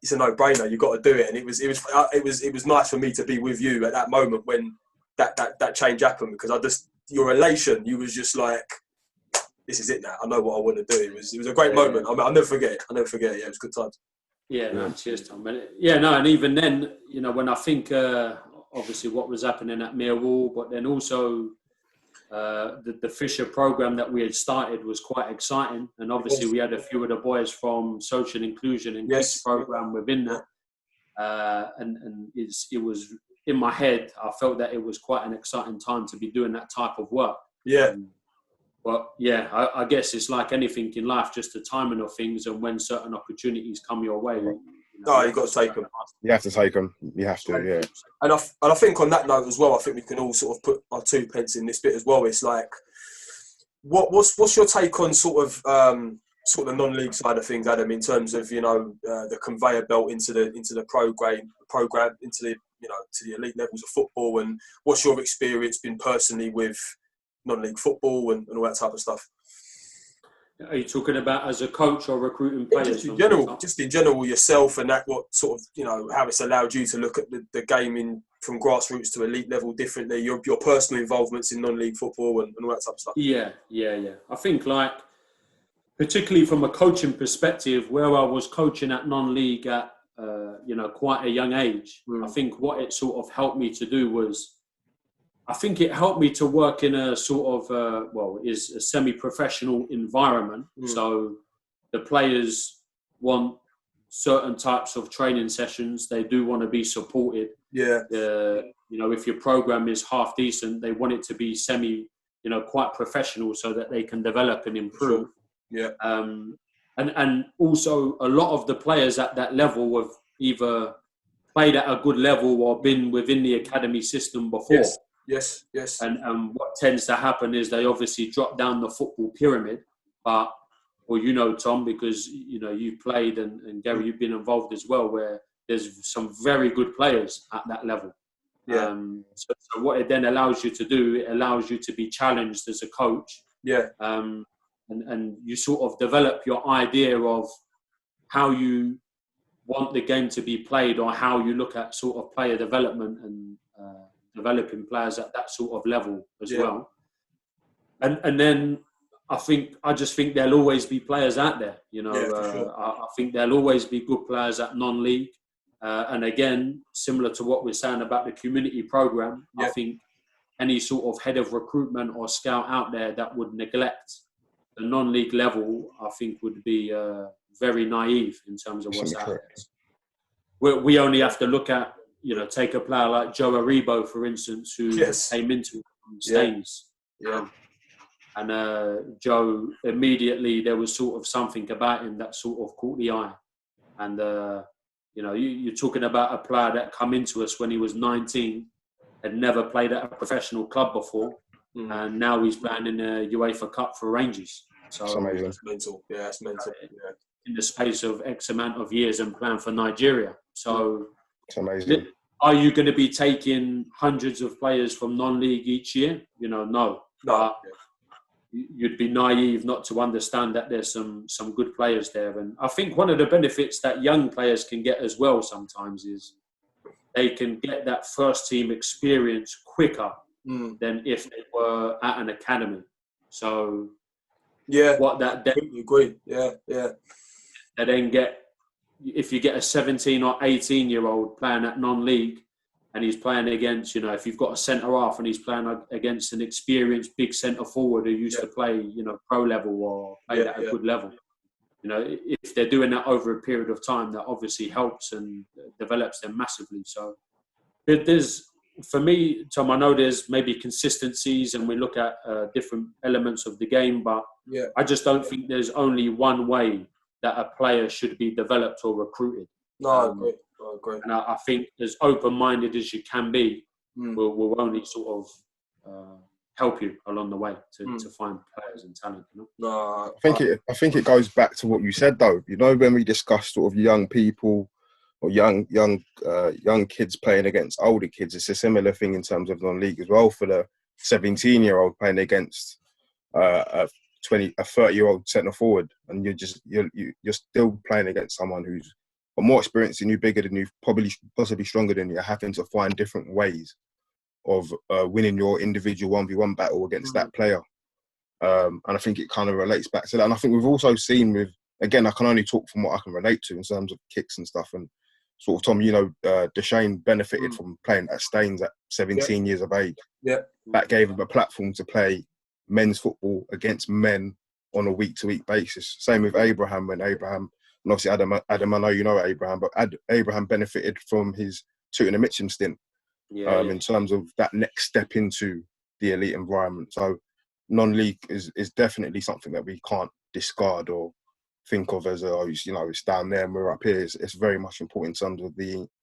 S2: "It's a no-brainer. You got to do it." And it was nice for me to be with you at that moment when that change happened, because your elation, you was just like, this is it now. I know what I want to do. It was a great moment. I'll never forget it. Yeah, it was good times.
S4: Yeah, no, cheers, Tom. And even then, you know, when I think obviously what was happening at Millwall, but then also the Fisher program that we had started was quite exciting. And obviously we had a few of the boys from social inclusion and kids program within that. And it was in my head, I felt that it was quite an exciting time to be doing that type of work. Yeah. But yeah, I guess it's like anything in life, just the timing of things and when certain opportunities come your way. You know,
S2: you've got to take them.
S3: You have to take them. You have to, yeah.
S2: And I think on that note as well, I think we can all sort of put our 2 pence in this bit as well. It's like, what's your take on sort of the non-league side of things, Adam, in terms of, you know, the conveyor belt into the program into the, you know, to the elite levels of football, and what's your experience been personally with non-league football and all that type of stuff?
S4: Are you talking about as a coach or recruiting players?
S2: Just in general, yourself, and that, what sort of, you know, how it's allowed you to look at the game from grassroots to elite level differently, your personal involvements in non-league football and all that type of stuff.
S4: Yeah. I think, like, particularly from a coaching perspective, where I was coaching at non-league at you know, quite a young age, I think what it sort of helped me to do was, I think it helped me to work in a sort of, is a semi-professional environment. So the players want certain types of training sessions. They do want to be supported. Yeah. You know, if your program is half decent, they want it to be quite professional so that they can develop and improve. Sure. Yeah. And also a lot of the players at that level have either played at a good level or been within the academy system before.
S2: Yes.
S4: And what tends to happen is they obviously drop down the football pyramid. But, well, you know, Tom, because, you know, you played and Gerry, you've been involved as well, where there's some very good players at that level. Yeah. So what it then allows you to do, it allows you to be challenged as a coach. Yeah. And you sort of develop your idea of how you want the game to be played, or how you look at sort of player development and developing players at that sort of level as well. And then I just think there'll always be players out there. You know,
S2: sure.
S4: I think there'll always be good players at non-league. And again, similar to what we're saying about the community program, I think any sort of head of recruitment or scout out there that would neglect the non-league level, I think would be very naive in terms of what's out there. We only have to look at, you know, take a player like Joe Aribo, for instance, who came into it from Staines. And Joe, immediately there was sort of something about him that sort of caught the eye. And, you know, you're talking about a player that come into us when he was 19, had never played at a professional club before, and now he's playing in the UEFA Cup for Rangers. So
S2: it's amazing. It's mental. Yeah, it's mental.
S4: In the space of X amount of years and playing for Nigeria. So
S3: it's amazing.
S4: Are you going to be taking hundreds of players from non-league each year? You know, no. But you'd be naive not to understand that there's some good players there. And I think one of the benefits that young players can get as well sometimes is they can get that first team experience quicker than if they were at an academy. So what that then,
S2: agree.
S4: They then get, if you get a 17 or 18-year-old playing at non-league and he's playing against, you know, if you've got a centre-half and he's playing against an experienced big centre-forward who used to play, you know, pro level or play at a good level, you know, if they're doing that over a period of time, that obviously helps and develops them massively. So there's, for me, Tom, I know there's maybe consistencies and we look at different elements of the game, but I just don't think there's only one way that a player should be developed or recruited.
S2: No, I agree.
S4: And I think as open-minded as you can be will only sort of help you along the way to find players and talent. You know?
S2: No,
S3: I think it goes back to what you said though. You know, when we discuss sort of young people or young kids playing against older kids, it's a similar thing in terms of non-league as well. For the 17-year-old playing against a 30-year-old centre forward, and you're still playing against someone who's got more experience than you, bigger than you, possibly stronger than you, having to find different ways of winning your individual 1v1 battle against that player. And I think it kind of relates back to that. And I think we've also seen with, again, I can only talk from what I can relate to in terms of kicks and stuff. And sort of, Tom, you know, Deshane benefited from playing at Staines at 17 years of age. That gave him a platform to play men's football against men on a week-to-week basis. Same with Abraham, and obviously Adam, I know you know Abraham, but Abraham benefited from his Tottenham Mitcham stint in terms of that next step into the elite environment. So non-league is definitely something that we can't discard or think of as it's down there and we're up here. It's very much important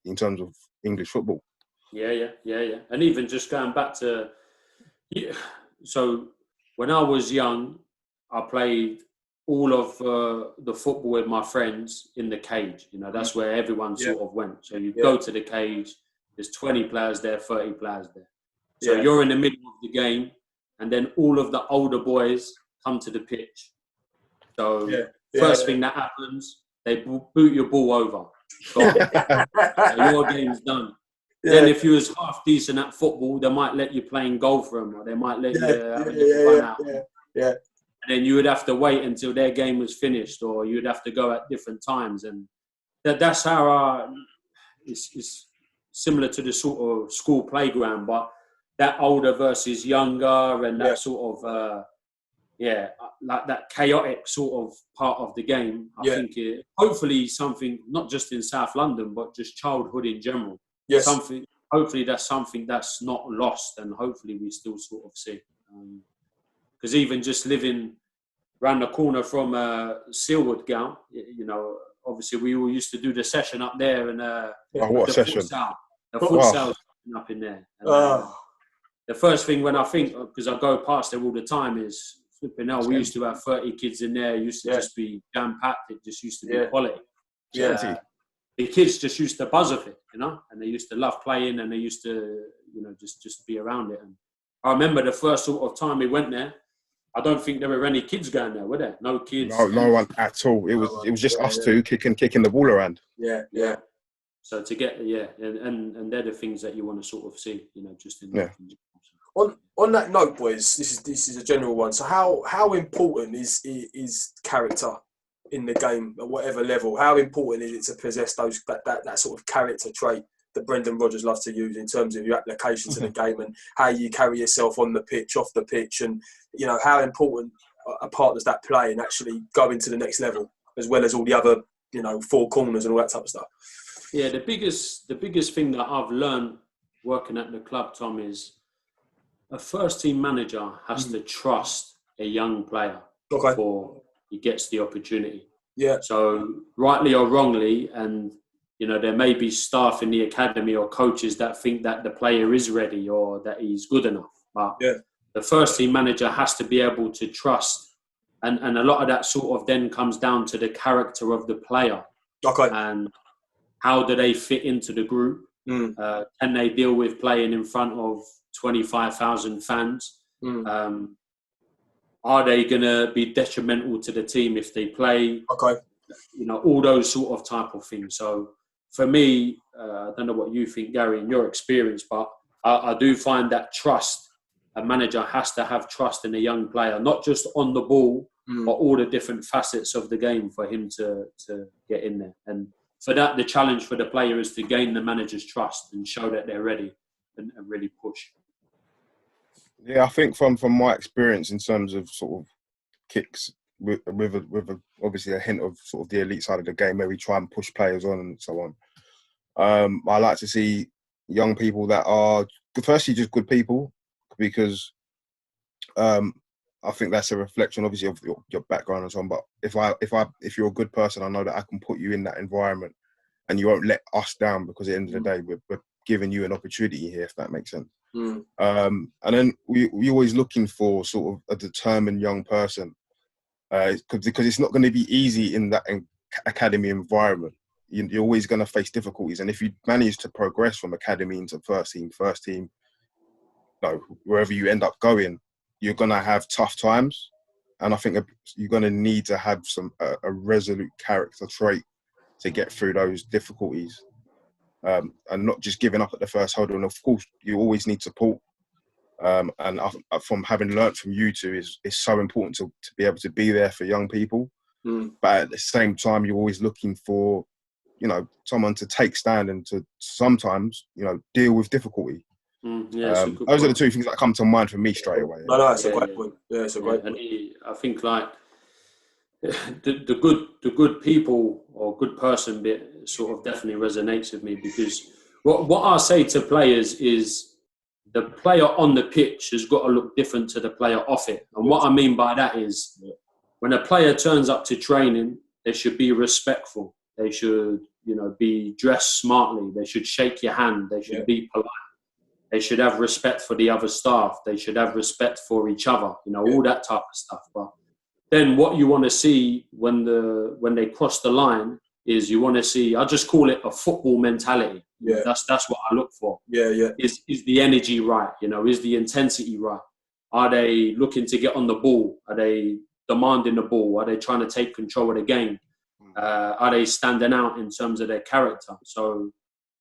S3: in terms of English football.
S4: Yeah. And even just going back to, so when I was young, I played all of the football with my friends in the cage. You know, that's where everyone sort of went. So you go to the cage, there's 20 players there, 30 players there. So you're in the middle of the game, and then all of the older boys come to the pitch. So first thing that happens, they boot your ball over. So your game's done. Then if you was half decent at football, they might let you play in goal for them, or they might let you run out. And then you would have to wait until their game was finished, or you'd have to go at different times. And that's how it's similar to the sort of school playground, but that older versus younger and that sort of, like that chaotic sort of part of the game. I think hopefully something, not just in South London, but just childhood in general. Hopefully that's something that's not lost, and hopefully we still sort of see. Because even just living around the corner from Sealwood Gown, you know, obviously we all used to do the session up there, and
S3: what session?
S4: The futsal up in there. And, the first thing when I think, because I go past there all the time, is flipping hell. We used to have 30 kids in there. It used to just be jam packed. It just used to be quality. The kids just used to buzz off it, you know, and they used to love playing, and they used to, you know, just be around it. And I remember the first sort of time we went there, I don't think there were any kids going there, were there? No kids.
S3: No one at all. It was just us two kicking the ball around.
S2: Yeah.
S4: So to get and they're the things that you want to sort of see, just in
S2: On that note, boys, this is a general one. So how important is character in the game at whatever level? How important is it to possess that sort of character trait that Brendan Rodgers loves to use in terms of your application to the game and how you carry yourself on the pitch, off the pitch, and how important a part does that play in actually going to the next level, as well as all the other four corners and all that type of stuff?
S4: Yeah, the biggest thing that I've learned working at the club, Tom, is a first team manager has to trust a young player before he gets the opportunity.
S2: Yeah.
S4: So rightly or wrongly, and there may be staff in the academy or coaches that think that the player is ready or that he's good enough. But the first team manager has to be able to trust, and a lot of that sort of then comes down to the character of the player.
S2: Okay.
S4: And how do they fit into the group? Can they deal with playing in front of 25,000 fans? Are they going to be detrimental to the team if they play?
S2: Okay.
S4: All those sort of type of things. So for me, I don't know what you think, Gary, in your experience, but I do find that trust, a manager has to have trust in a young player, not just on the ball, but all the different facets of the game for him to get in there. And for that, the challenge for the player is to gain the manager's trust and show that they're ready and really push.
S3: Yeah, I think from my experience in terms of sort of kicks with obviously a hint of sort of the elite side of the game where we try and push players on and so on. I like to see young people that are firstly just good people, because I think that's a reflection obviously of your background and so on. But if you're a good person, I know that I can put you in that environment and you won't let us down, because at the end of the day we're giving you an opportunity here, if that makes sense. And then we always looking for sort of a determined young person, because it's not going to be easy in that academy environment. You're always going to face difficulties, and if you manage to progress from academy into first team, wherever you end up going, you're going to have tough times, and I think you're going to need to have a resolute character trait to get through those difficulties. And not just giving up at the first hurdle. And of course, you always need support. And from having learnt from you two, is so important to be able to be there for young people. But at the same time, you're always looking for, someone to take stand and to sometimes, deal with difficulty. Those are the two things that come to mind for me straight away.
S2: No, that's a great point. Yeah, it's a great point.
S4: I think the good people or good person bit sort of definitely resonates with me, because what I say to players is the player on the pitch has got to look different to the player off it. And what I mean by that is when a player turns up to training, they should be respectful. They should, be dressed smartly. They should shake your hand. They should be polite. They should have respect for the other staff. They should have respect for each other, all that type of stuff. But then what you want to see when they cross the line is you want to see, I just call it a football mentality.
S2: Yeah.
S4: That's what I look for.
S2: Yeah.
S4: Is the energy right? Is the intensity right? Are they looking to get on the ball? Are they demanding the ball? Are they trying to take control of the game? Are they standing out in terms of their character? So,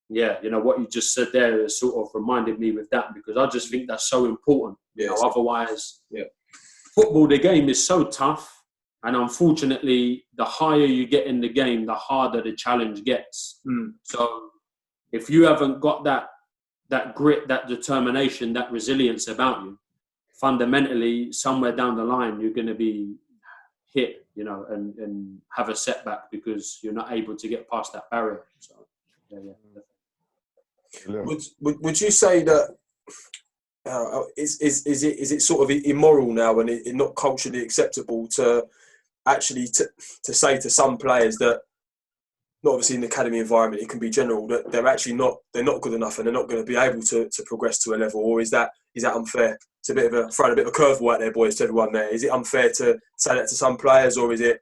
S4: what you just said there has sort of reminded me with that, because I just think that's so important. Otherwise, football, the game is so tough. And unfortunately, the higher you get in the game, the harder the challenge gets. So if you haven't got that grit, that determination, that resilience about you, fundamentally, somewhere down the line, you're going to be hit, and have a setback because you're not able to get past that barrier. So,
S2: Would you say that is it sort of immoral now and it not culturally acceptable to actually to say to some players that, not obviously in the academy environment, it can be general, that they're not good enough and they're not going to be able to progress to a level? Or is that unfair? It's throwing a bit of a curveball out there, boys, to everyone there. Is it unfair to say that to some players, or is it,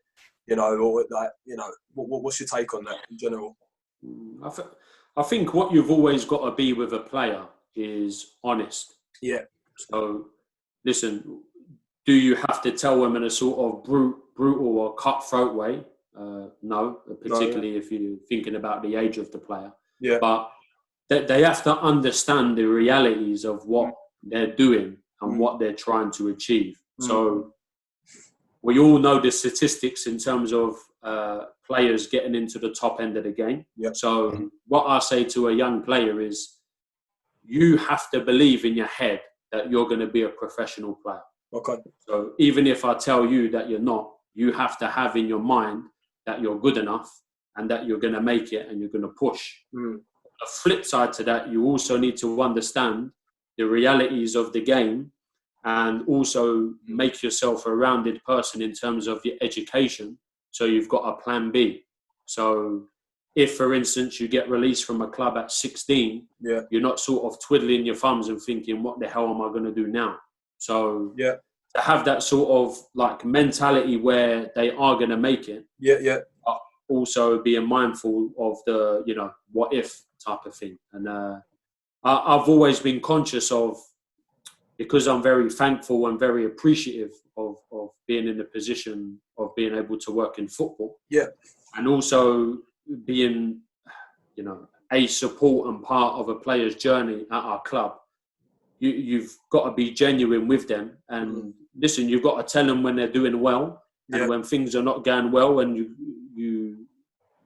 S2: what's your take on that in general?
S4: I think what you've always got to be with a player is honest.
S2: Yeah.
S4: So, listen, do you have to tell them in a sort of brutal or cutthroat way? No, particularly if you're thinking about the age of the player.
S2: Yeah.
S4: But they have to understand the realities of what they're doing and what they're trying to achieve. So we all know the statistics in terms of players getting into the top end of the game.
S2: Yep.
S4: So what I say to a young player is, you have to believe in your head that you're going to be a professional player.
S2: Okay.
S4: So even if I tell you that you're not, you have to have in your mind that you're good enough and that you're going to make it and you're going to push. A flip side to that, you also need to understand the realities of the game and also make yourself a rounded person in terms of your education. So you've got a plan B. So if, for instance, you get released from a club at 16, you're not sort of twiddling your thumbs and thinking, what the hell am I going to do now? So to have that sort of like mentality where they are going to make it. But also being mindful of the, what if type of thing. And I've always been conscious of, because I'm very thankful and very appreciative of being in the position of being able to work in football. And also being, a support and part of a player's journey at our club. You've got to be genuine with them. And listen, you've got to tell them when they're doing well and when things are not going well and you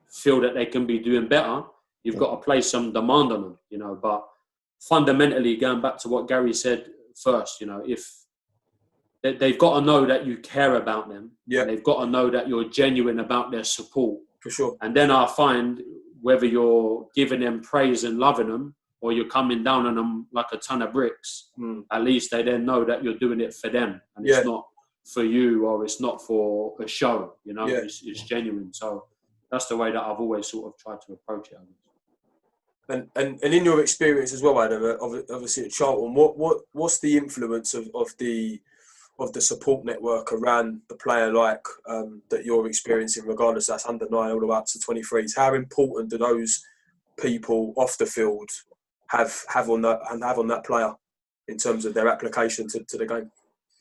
S4: feel that they can be doing better, you've got to place some demand on them, But fundamentally, going back to what Gerry said first, if they've got to know that you care about them. They've got to know that you're genuine about their support.
S2: For sure.
S4: And then I find whether you're giving them praise and loving them or you're coming down on them like a ton of bricks, at least they then know that you're doing it for them. And it's not for you or it's not for a show, it's genuine. So that's the way that I've always sort of tried to approach it.
S2: And in your experience as well, Adam, obviously at Charlton, what's the influence of the support network around the player that you're experiencing, regardless that's under 9 all the way up to 23s? How important do those people off the field have on that player in terms of their application to the game?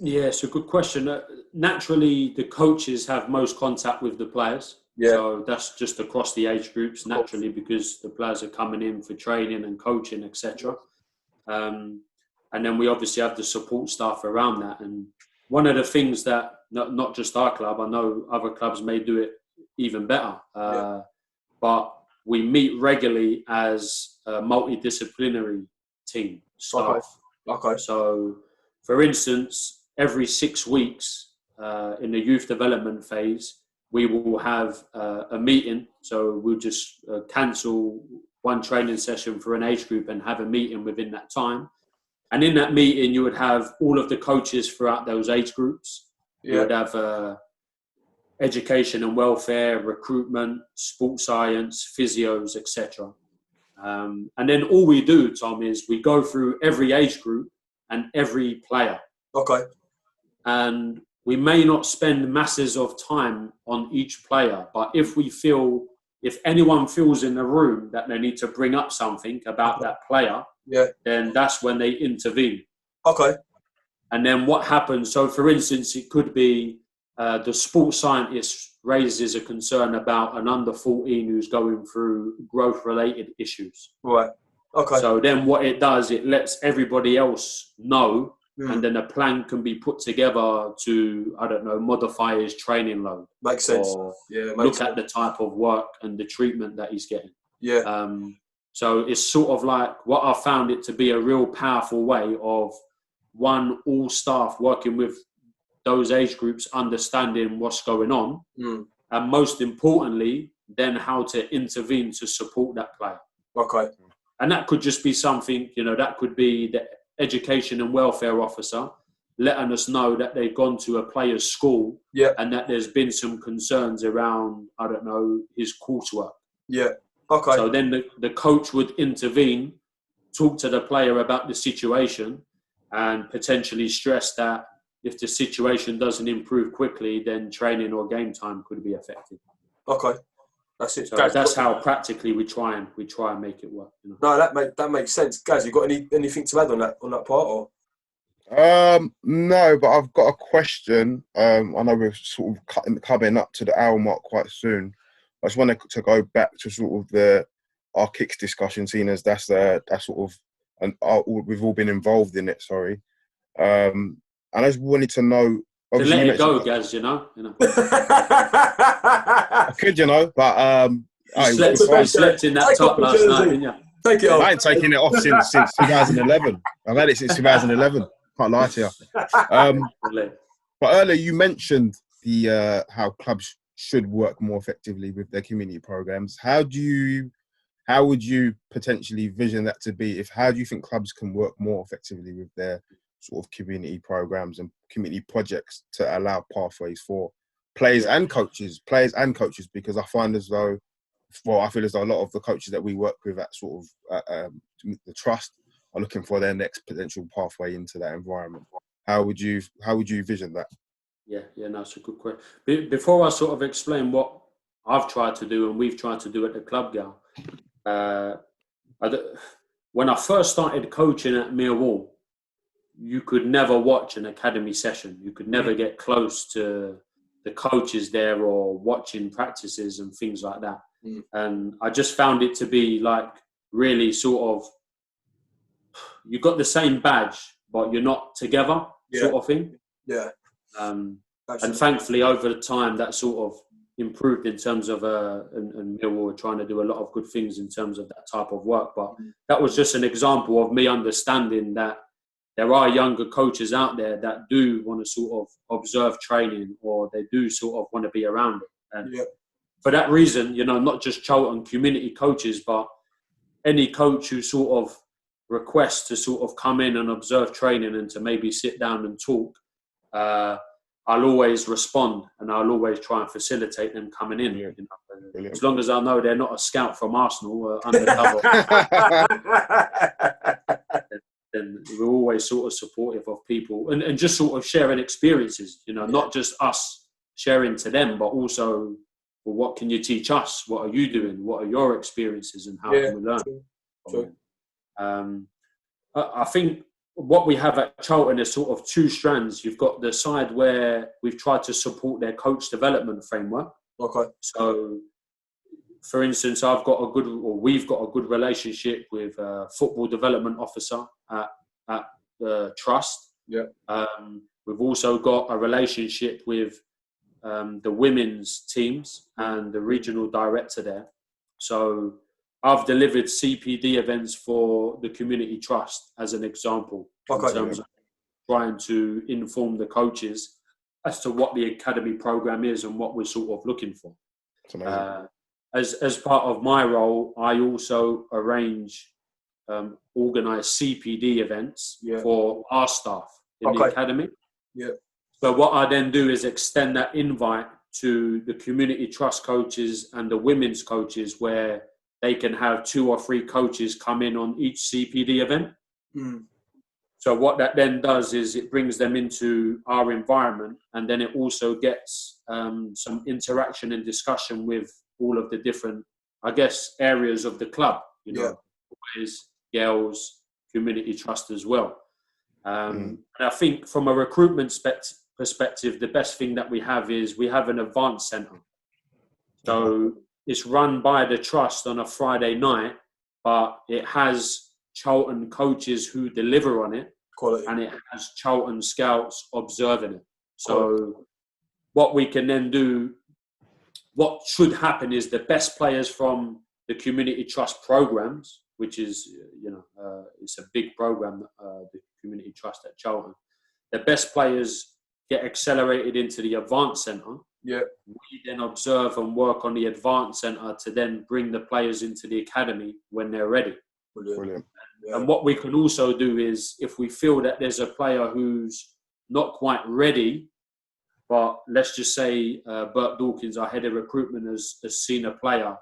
S4: Yeah, it's a good question. Naturally, the coaches have most contact with the players. So that's just across the age groups, naturally, because the players are coming in for training and coaching, etc. And then we obviously have the support staff around that. And one of the things that, not just our club, I know other clubs may do it even better, but we meet regularly as a multidisciplinary team staff.
S2: Okay.
S4: So, for instance, every 6 weeks in the youth development phase, we will have a meeting. So we'll just cancel one training session for an age group and have a meeting within that time. And in that meeting, you would have all of the coaches throughout those age groups. You would have education and welfare, recruitment, sports science, physios, etc. And then all we do, Tom, is we go through every age group and every player.
S2: Okay.
S4: And we may not spend masses of time on each player, but if anyone feels in the room that they need to bring up something about that player, then that's when they intervene.
S2: Okay.
S4: And then what happens? So, for instance, it could be the sports scientist raises a concern about an under 14 who's going through growth-related issues.
S2: Right. Okay.
S4: So then what it does, it lets everybody else know. And then a plan can be put together to, modify his training load.
S2: Makes sense.
S4: Or look at the type of work and the treatment that he's getting. So it's sort of like what I found it to be a real powerful way of all staff working with those age groups, understanding what's going on. And most importantly, then how to intervene to support that player.
S2: Okay.
S4: And that could just be something, that could be the education and welfare officer letting us know that they've gone to a player's school and that there's been some concerns around, his coursework.
S2: Okay.
S4: So then the coach would intervene, talk to the player about the situation and potentially stress that if the situation doesn't improve quickly, then training or game time could be affected.
S2: Okay. That's it.
S4: So
S2: Gaz,
S4: that's how practically we try and make it work.
S2: No, that makes sense. Guys, you got anything to add on that part? Or?
S3: No, but I've got a question. I know we're sort of coming up to the hour mark quite soon. I just wanted to go back to sort of our kicks discussion, seeing as that's sort of, and we've all been involved in it. Sorry, and I just wanted to know.
S4: To let it go, Gaz, you know.
S3: I could, but
S4: you slept in that top last night, didn't you?
S2: Take it off.
S3: I ain't taken it off since 2011. I've had it since 2011. Can't lie to you. But earlier you mentioned how clubs should work more effectively with their community programs. How would you potentially vision that to be? How do you think clubs can work more effectively with their sort of community programs and community projects to allow pathways for players and coaches? Because I find I feel as though a lot of the coaches that we work with at sort of the trust are looking for their next potential pathway into that environment. How would you vision that? Yeah,
S4: no, that's a good question. Before I sort of explain what I've tried to do and we've tried to do at the club, Gal, when I first started coaching at Millwall, you could never watch an academy session. You could never get close to the coaches there or watching practices and things like that. And I just found it to be like really sort of, you got the same badge, but you're not together, sort of thing.
S2: Yeah.
S4: And thankfully, over the time, that sort of improved in terms of, and Millwall were trying to do a lot of good things in terms of that type of work. But that was just an example of me understanding that there are younger coaches out there that do want to sort of observe training, or they do sort of want to be around it. And for that reason, not just Charlton community coaches, but any coach who sort of requests to sort of come in and observe training and to maybe sit down and talk, I'll always respond, and I'll always try and facilitate them coming in. As long as I know they're not a scout from Arsenal undercover, then we're always sort of supportive of people and just sort of sharing experiences, not just us sharing to them, but also, well, what can you teach us? What are you doing? What are your experiences, and how can we learn?
S2: True.
S4: I think what we have at Charlton is sort of two strands. You've got the side where we've tried to support their coach development framework.
S2: Okay.
S4: So, for instance, we've got a good relationship with a football development officer at the trust.
S2: Yeah.
S4: We've also got a relationship with the women's teams and the regional director there. So I've delivered CPD events for the Community Trust as an example, in terms of trying to inform the coaches as to what the academy program is and what we're sort of looking for. As part of my role, I also organise CPD events for our staff in the academy.
S2: Yeah.
S4: So what I then do is extend that invite to the Community Trust coaches and the women's coaches, where they can have 2 or 3 coaches come in on each CPD event. So what that then does is it brings them into our environment, and then it also gets some interaction and discussion with all of the different, I guess, areas of the club, boys, girls, Community Trust as well. And I think from a recruitment perspective, the best thing that we have is we have an advanced centre. So it's run by the trust on a Friday night, but it has Charlton coaches who deliver on it.
S2: Quality. And
S4: it has Charlton scouts observing it. So what we can then do, what should happen is the best players from the Community Trust programs, which is, it's a big program, the Community Trust at Charlton. The best players get accelerated into the Advanced Centre.
S2: Yeah.
S4: We then observe and work on the Advanced Centre to then bring the players into the academy when they're ready.
S2: Brilliant.
S4: And what we can also do is, if we feel that there's a player who's not quite ready, but let's just say Bert Dawkins, our head of recruitment, has seen a player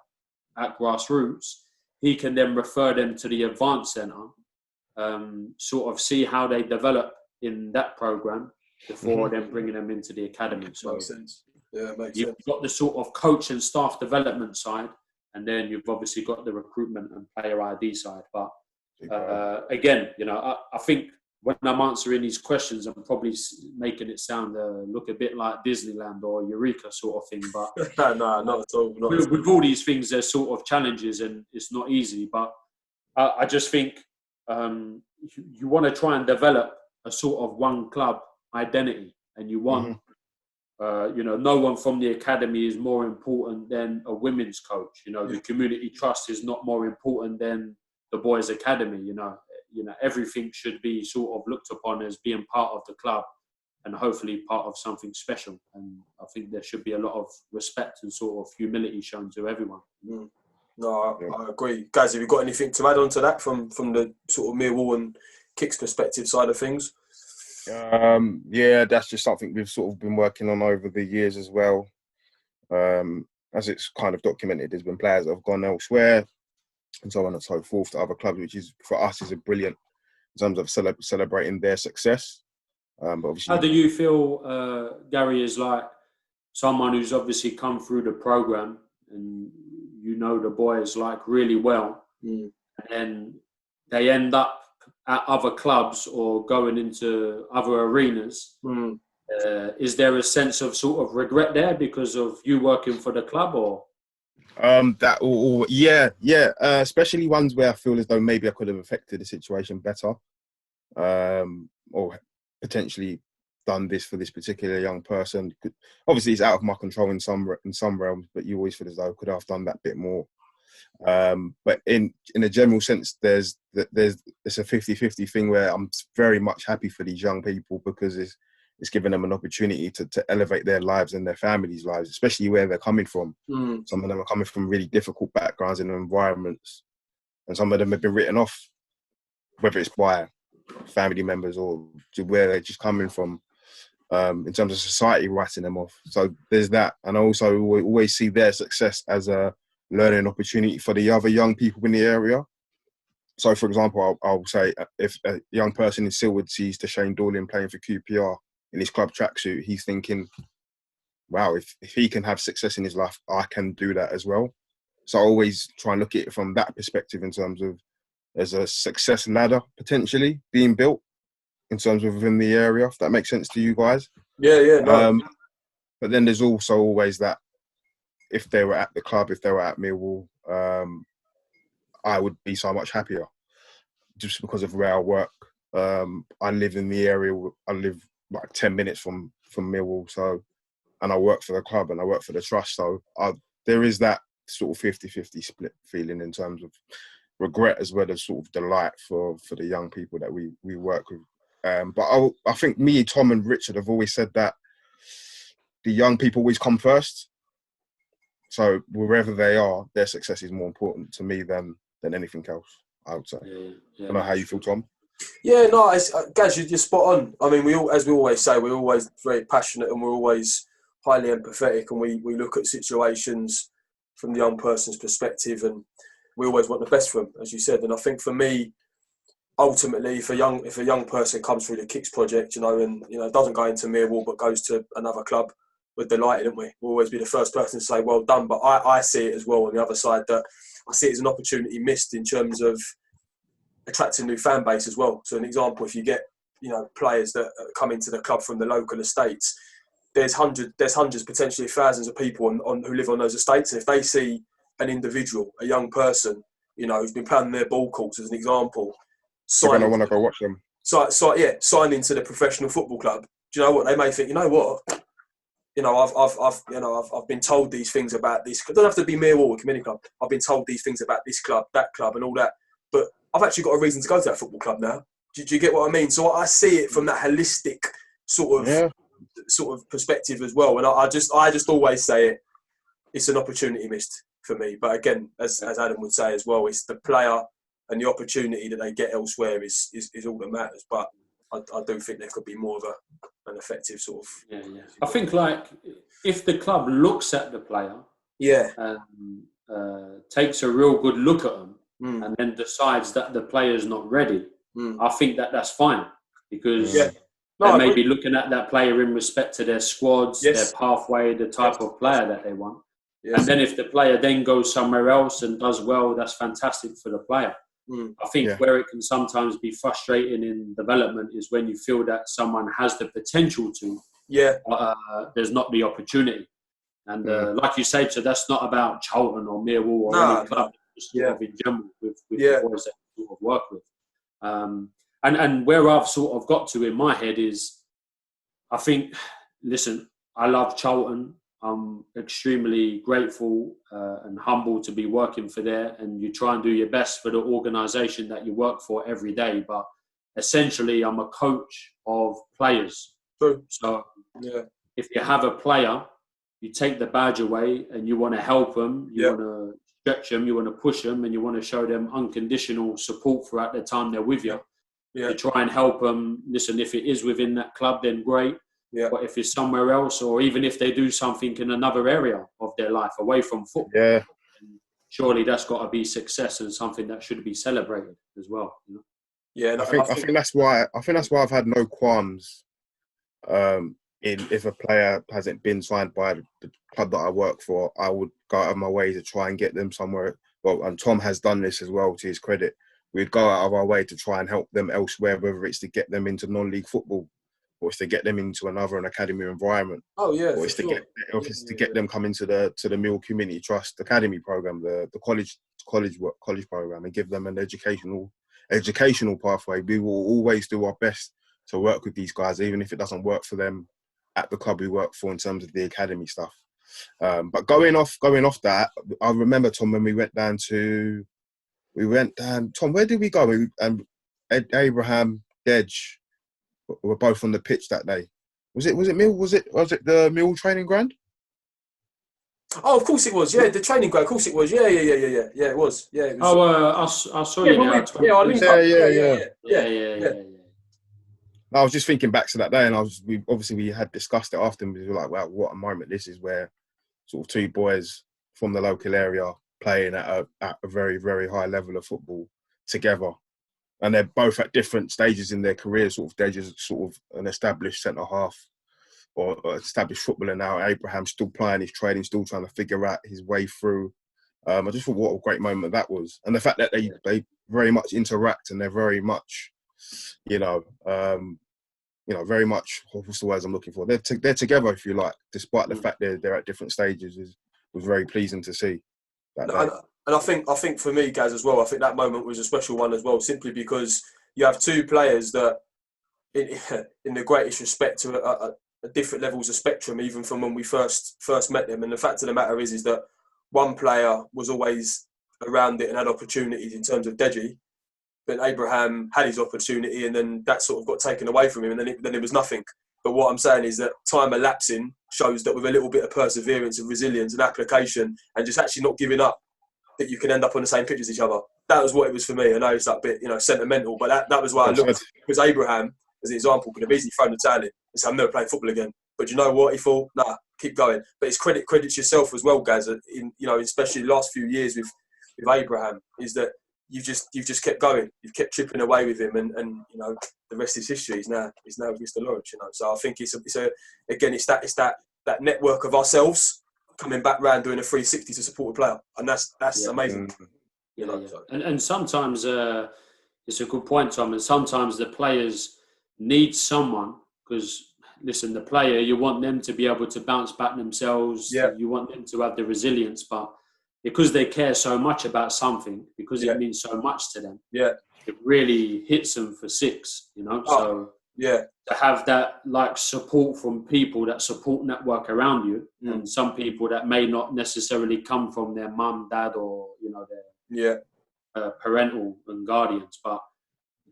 S4: at grassroots, he can then refer them to the Advanced Centre, sort of see how they develop in that programme before then bringing them into the academy. So
S2: makes sense. Yeah, makes
S4: you've
S2: sense.
S4: got the sort of coach and staff development side, and then you've obviously got the recruitment and player ID side. But again, I think when I'm answering these questions, I'm probably making it sound look a bit like Disneyland or Eureka sort of thing. But
S2: no, not at all.
S4: With all these things, there's sort of challenges, and it's not easy. But I just think you want to try and develop a sort of one club identity, and you want, no one from the academy is more important than a women's coach. The community trust is not more important than the boys' academy. Everything should be sort of looked upon as being part of the club, and hopefully part of something special. And I think there should be a lot of respect and sort of humility shown to everyone.
S2: No, I agree. Guys, have you got anything to add on to that from the sort of Millwall and Kicks perspective side of things?
S3: That's just something we've sort of been working on over the years as well. As it's kind of documented, there's been players that have gone elsewhere and so on and so forth to other clubs, which is, for us, is a brilliant in terms of celebrating their success. But obviously,
S4: how do you feel, Gerry, is like someone who's obviously come through the programme and the boys like really well, and then they end up at other clubs or going into other arenas? Is there a sense of sort of regret there because of you working for the club, or? Especially ones where I feel as though maybe I could have affected the situation better, or potentially done this for this particular young person. Obviously, it's out of my control in some realms, but you always feel as though I could have done that bit more. But in a general sense, it's a 50-50 thing where I'm very much happy for these young people, because it's given them an opportunity to elevate their lives and their families' lives, especially where they're coming from. Some of them are coming from really difficult backgrounds and environments, and some of them have been written off, whether it's by family members or to where they're just coming from, in terms of society writing them off. So there's that. And I also always see their success as a learning opportunity for the other young people in the area. So, for example, I'll say if a young person in Silwood sees Shane Dorling playing for QPR in his club tracksuit, he's thinking, wow, if he can have success in his life, I can do that as well. So I always try and look at it from that perspective, in terms of there's a success ladder potentially being built in terms of within the area, if that makes sense to you guys.
S2: No.
S3: But then there's also always that, if they were at the club, if they were at Millwall, I would be so much happier just because of where I work. I live in the area. I live like 10 minutes from Millwall, so, and I work for the club and I work for the trust. So there is that sort of 50-50 split feeling in terms of regret as well as sort of delight for the young people that we work with. But I think me, Tom and Richard have always said that the young people always come first. So wherever they are, their success is more important to me than anything else, I would say. I don't know how you feel, Tom.
S2: Yeah, no, Gaz, you're spot on. I mean, as we always say, we're always very passionate and we're always highly empathetic, and we look at situations from the young person's perspective, and we always want the best for them, as you said. And I think for me, ultimately, if a young person comes through the Kicks project, and doesn't go into Millwall but goes to another club, we're delighted, aren't we? We'll always be the first person to say, well done. But I see it as well on the other side, that I see it as an opportunity missed in terms of attracting new fan base as well. So an example, if you get, players that come into the club from the local estates, there's hundreds, potentially thousands of people who live on those estates. And if they see an individual, a young person, who's been playing their ball courts, as an example,
S3: they're going to want to go watch them.
S2: Sign into the professional football club. Do you know what? They may think, I've been told these things about this. It doesn't have to be Millwall or Community Club. I've been told these things about this club, that club, and all that. But I've actually got a reason to go to that football club now. Do you get what I mean? So I see it from that holistic sort of perspective as well. And I just always say it's an opportunity missed for me. But again, as Adam would say as well, it's the player and the opportunity that they get elsewhere is all that matters. But I do think there could be more of an effective sort of...
S4: Yeah. I think, like, if the club looks at the player and takes a real good look at them and then decides that the player's not ready, I think that's fine, because they may be looking at that player in respect to their squads, their pathway, the type of player that they want. Yes. And then if the player then goes somewhere else and does well, that's fantastic for the player. I think where it can sometimes be frustrating in development is when you feel that someone has the potential to, there's not the opportunity. And like you say, so that's not about Charlton or Millwall or any club, just sort of in general with the boys that we sort of work with. And where I've sort of got to in my head is, I think, listen, I love Charlton. I'm extremely grateful and humble to be working for there, and you try and do your best for the organisation that you work for every day. But essentially, I'm a coach of players.
S2: True.
S4: So if you have a player, you take the badge away and you want to help them, you want to stretch them, you want to push them, and you want to show them unconditional support throughout the time they're with you. You try and help them. Listen, if it is within that club, then great. But if it's somewhere else, or even if they do something in another area of their life away from football, surely that's got to be success and something that should be celebrated as well. You know?
S2: Yeah,
S3: I think that's why I've had no qualms in if a player hasn't been signed by the club that I work for. I would go out of my way to try and get them somewhere. Well, and Tom has done this as well, to his credit. We'd go out of our way to try and help them elsewhere, whether it's to get them into non-league football, or it's to get them into an academy environment.
S2: Oh yeah,
S3: or it's to get them come into the Millwall Community Trust Academy program, the college program, and give them an educational pathway. We will always do our best to work with these guys, even if it doesn't work for them at the club we work for in terms of the academy stuff. But going off that, I remember, Tom, when we went down. Tom, where did we go? And Abraham, Dej were both on the pitch that day. Was it the Mill training ground?
S2: Oh, of course it was. Yeah, the training ground. Of course it was. Yeah. It was. Yeah. It was.
S4: I saw you there. Yeah.
S3: I was just thinking back to that day, and we had discussed it after, and we were like, wow, what a moment this is, where sort of two boys from the local area playing at a very, very high level of football together. And they're both at different stages in their careers. Sort of, they're just sort of an established centre-half or established footballer now. Abraham's still playing his training, still trying to figure out his way through. I just thought what a great moment that was. And the fact that they very much interact, and they're very much, very much, what's the words I'm looking for? They're together, if you like, despite the fact they're at different stages. Was very pleasing to see. And
S2: I think for me, Gaz, as well, I think that moment was a special one as well, simply because you have two players that, in the greatest respect, to a different levels of spectrum, even from when we first met them. And the fact of the matter is that one player was always around it and had opportunities in terms of Deji, but Abraham had his opportunity, and then that sort of got taken away from him, and then it was nothing. But what I'm saying is that time elapsing shows that with a little bit of perseverance and resilience and application, and just actually not giving up, that you can end up on the same pitch as each other. That was what it was for me. I know it's a bit, sentimental, but that was why I looked. Because Abraham, as an example, could have easily thrown the towel in and said, I'm never playing football again. But you know what? He thought, nah, keep going. But it's credits yourself as well, Gaz, especially the last few years with Abraham, is that you've just kept going. You've kept chipping away with him, and the rest is history. He's now with Mr. Lawrence. So I think it's that network of ourselves coming back round doing a 360 to support a player, and that's amazing.
S4: And sometimes it's a good point, Tom. And sometimes the players need someone, because listen, the player, you want them to be able to bounce back themselves. You want them to have the resilience, but because they care so much about something, because it means so much to them, it really hits them for six. To have that support from people, that support network around you, and some people that may not necessarily come from their mum, dad, or their parental and guardians, but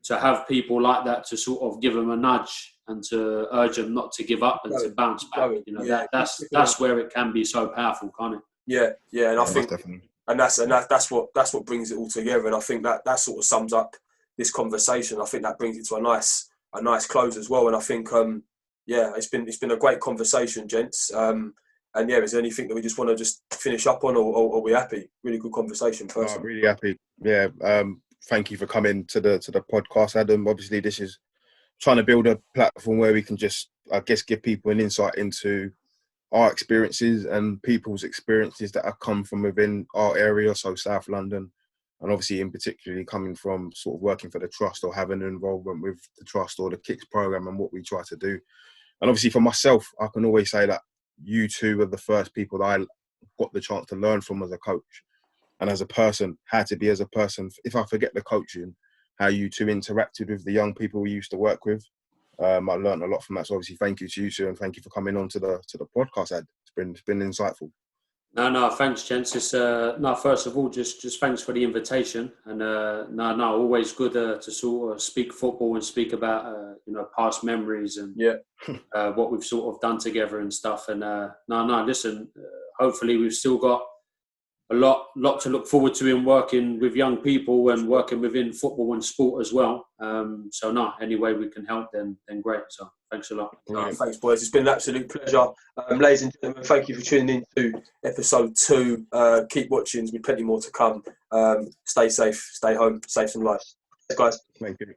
S4: to have people like that to sort of give them a nudge and to urge them not to give up and to bounce back. That's where it can be so powerful, can't it?
S2: And I think, and that's what brings it all together. And I think that sort of sums up this conversation. I think that brings it to a nice close as well. And I think it's been a great conversation, gents. Is there anything that we just want to just finish up on, or are we happy? Really good conversation, personally.
S3: Really happy. Thank you for coming to the podcast, Adam. Obviously, this is trying to build a platform where we can just, I guess, give people an insight into our experiences and people's experiences that have come from within our area, so South London, And obviously, in particularly coming from sort of working for the trust or having an involvement with the trust or the Kicks program and what we try to do. And obviously for myself, I can always say that you two are the first people that I got the chance to learn from as a coach and as a person, how to be as a person. If I forget the coaching, how you two interacted with the young people we used to work with. I learned a lot from that. So obviously thank you to you two, and thank you for coming on to the podcast, Ed. It's been insightful.
S4: No, thanks, gents. It's first of all, just thanks for the invitation, and always good to sort of speak football and speak about past memories and what we've sort of done together and stuff. And listen, hopefully we've still got a lot to look forward to in working with young people and working within football and sport as well. Any way we can help, then great. So thanks a lot.
S2: Thanks, boys. It's been an absolute pleasure. Ladies and gentlemen, thank you for tuning in to episode 2. Keep watching. There's been plenty more to come. Stay safe, stay home, save some lives. Thanks, guys.
S3: Thank you.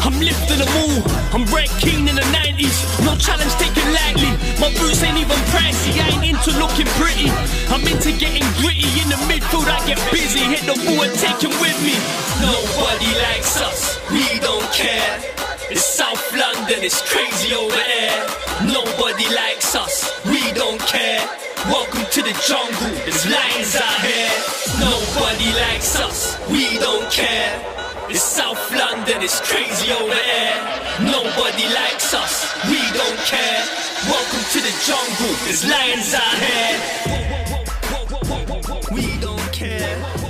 S1: I'm lifting them all, I'm Red Keen in the 90s. No challenge taken lightly, my boots ain't even pricey. I ain't into looking pretty, I'm into getting gritty. In the midfield I get busy, hit the ball and take it with me. Nobody likes us, we don't care. It's South London, it's crazy over there. Nobody likes us, we don't care. Welcome to the jungle, there's lions out here. Nobody likes us, we don't care. It's South London, it's crazy over there. Nobody likes us, we don't care. Welcome to the jungle, there's lions out here. We don't care.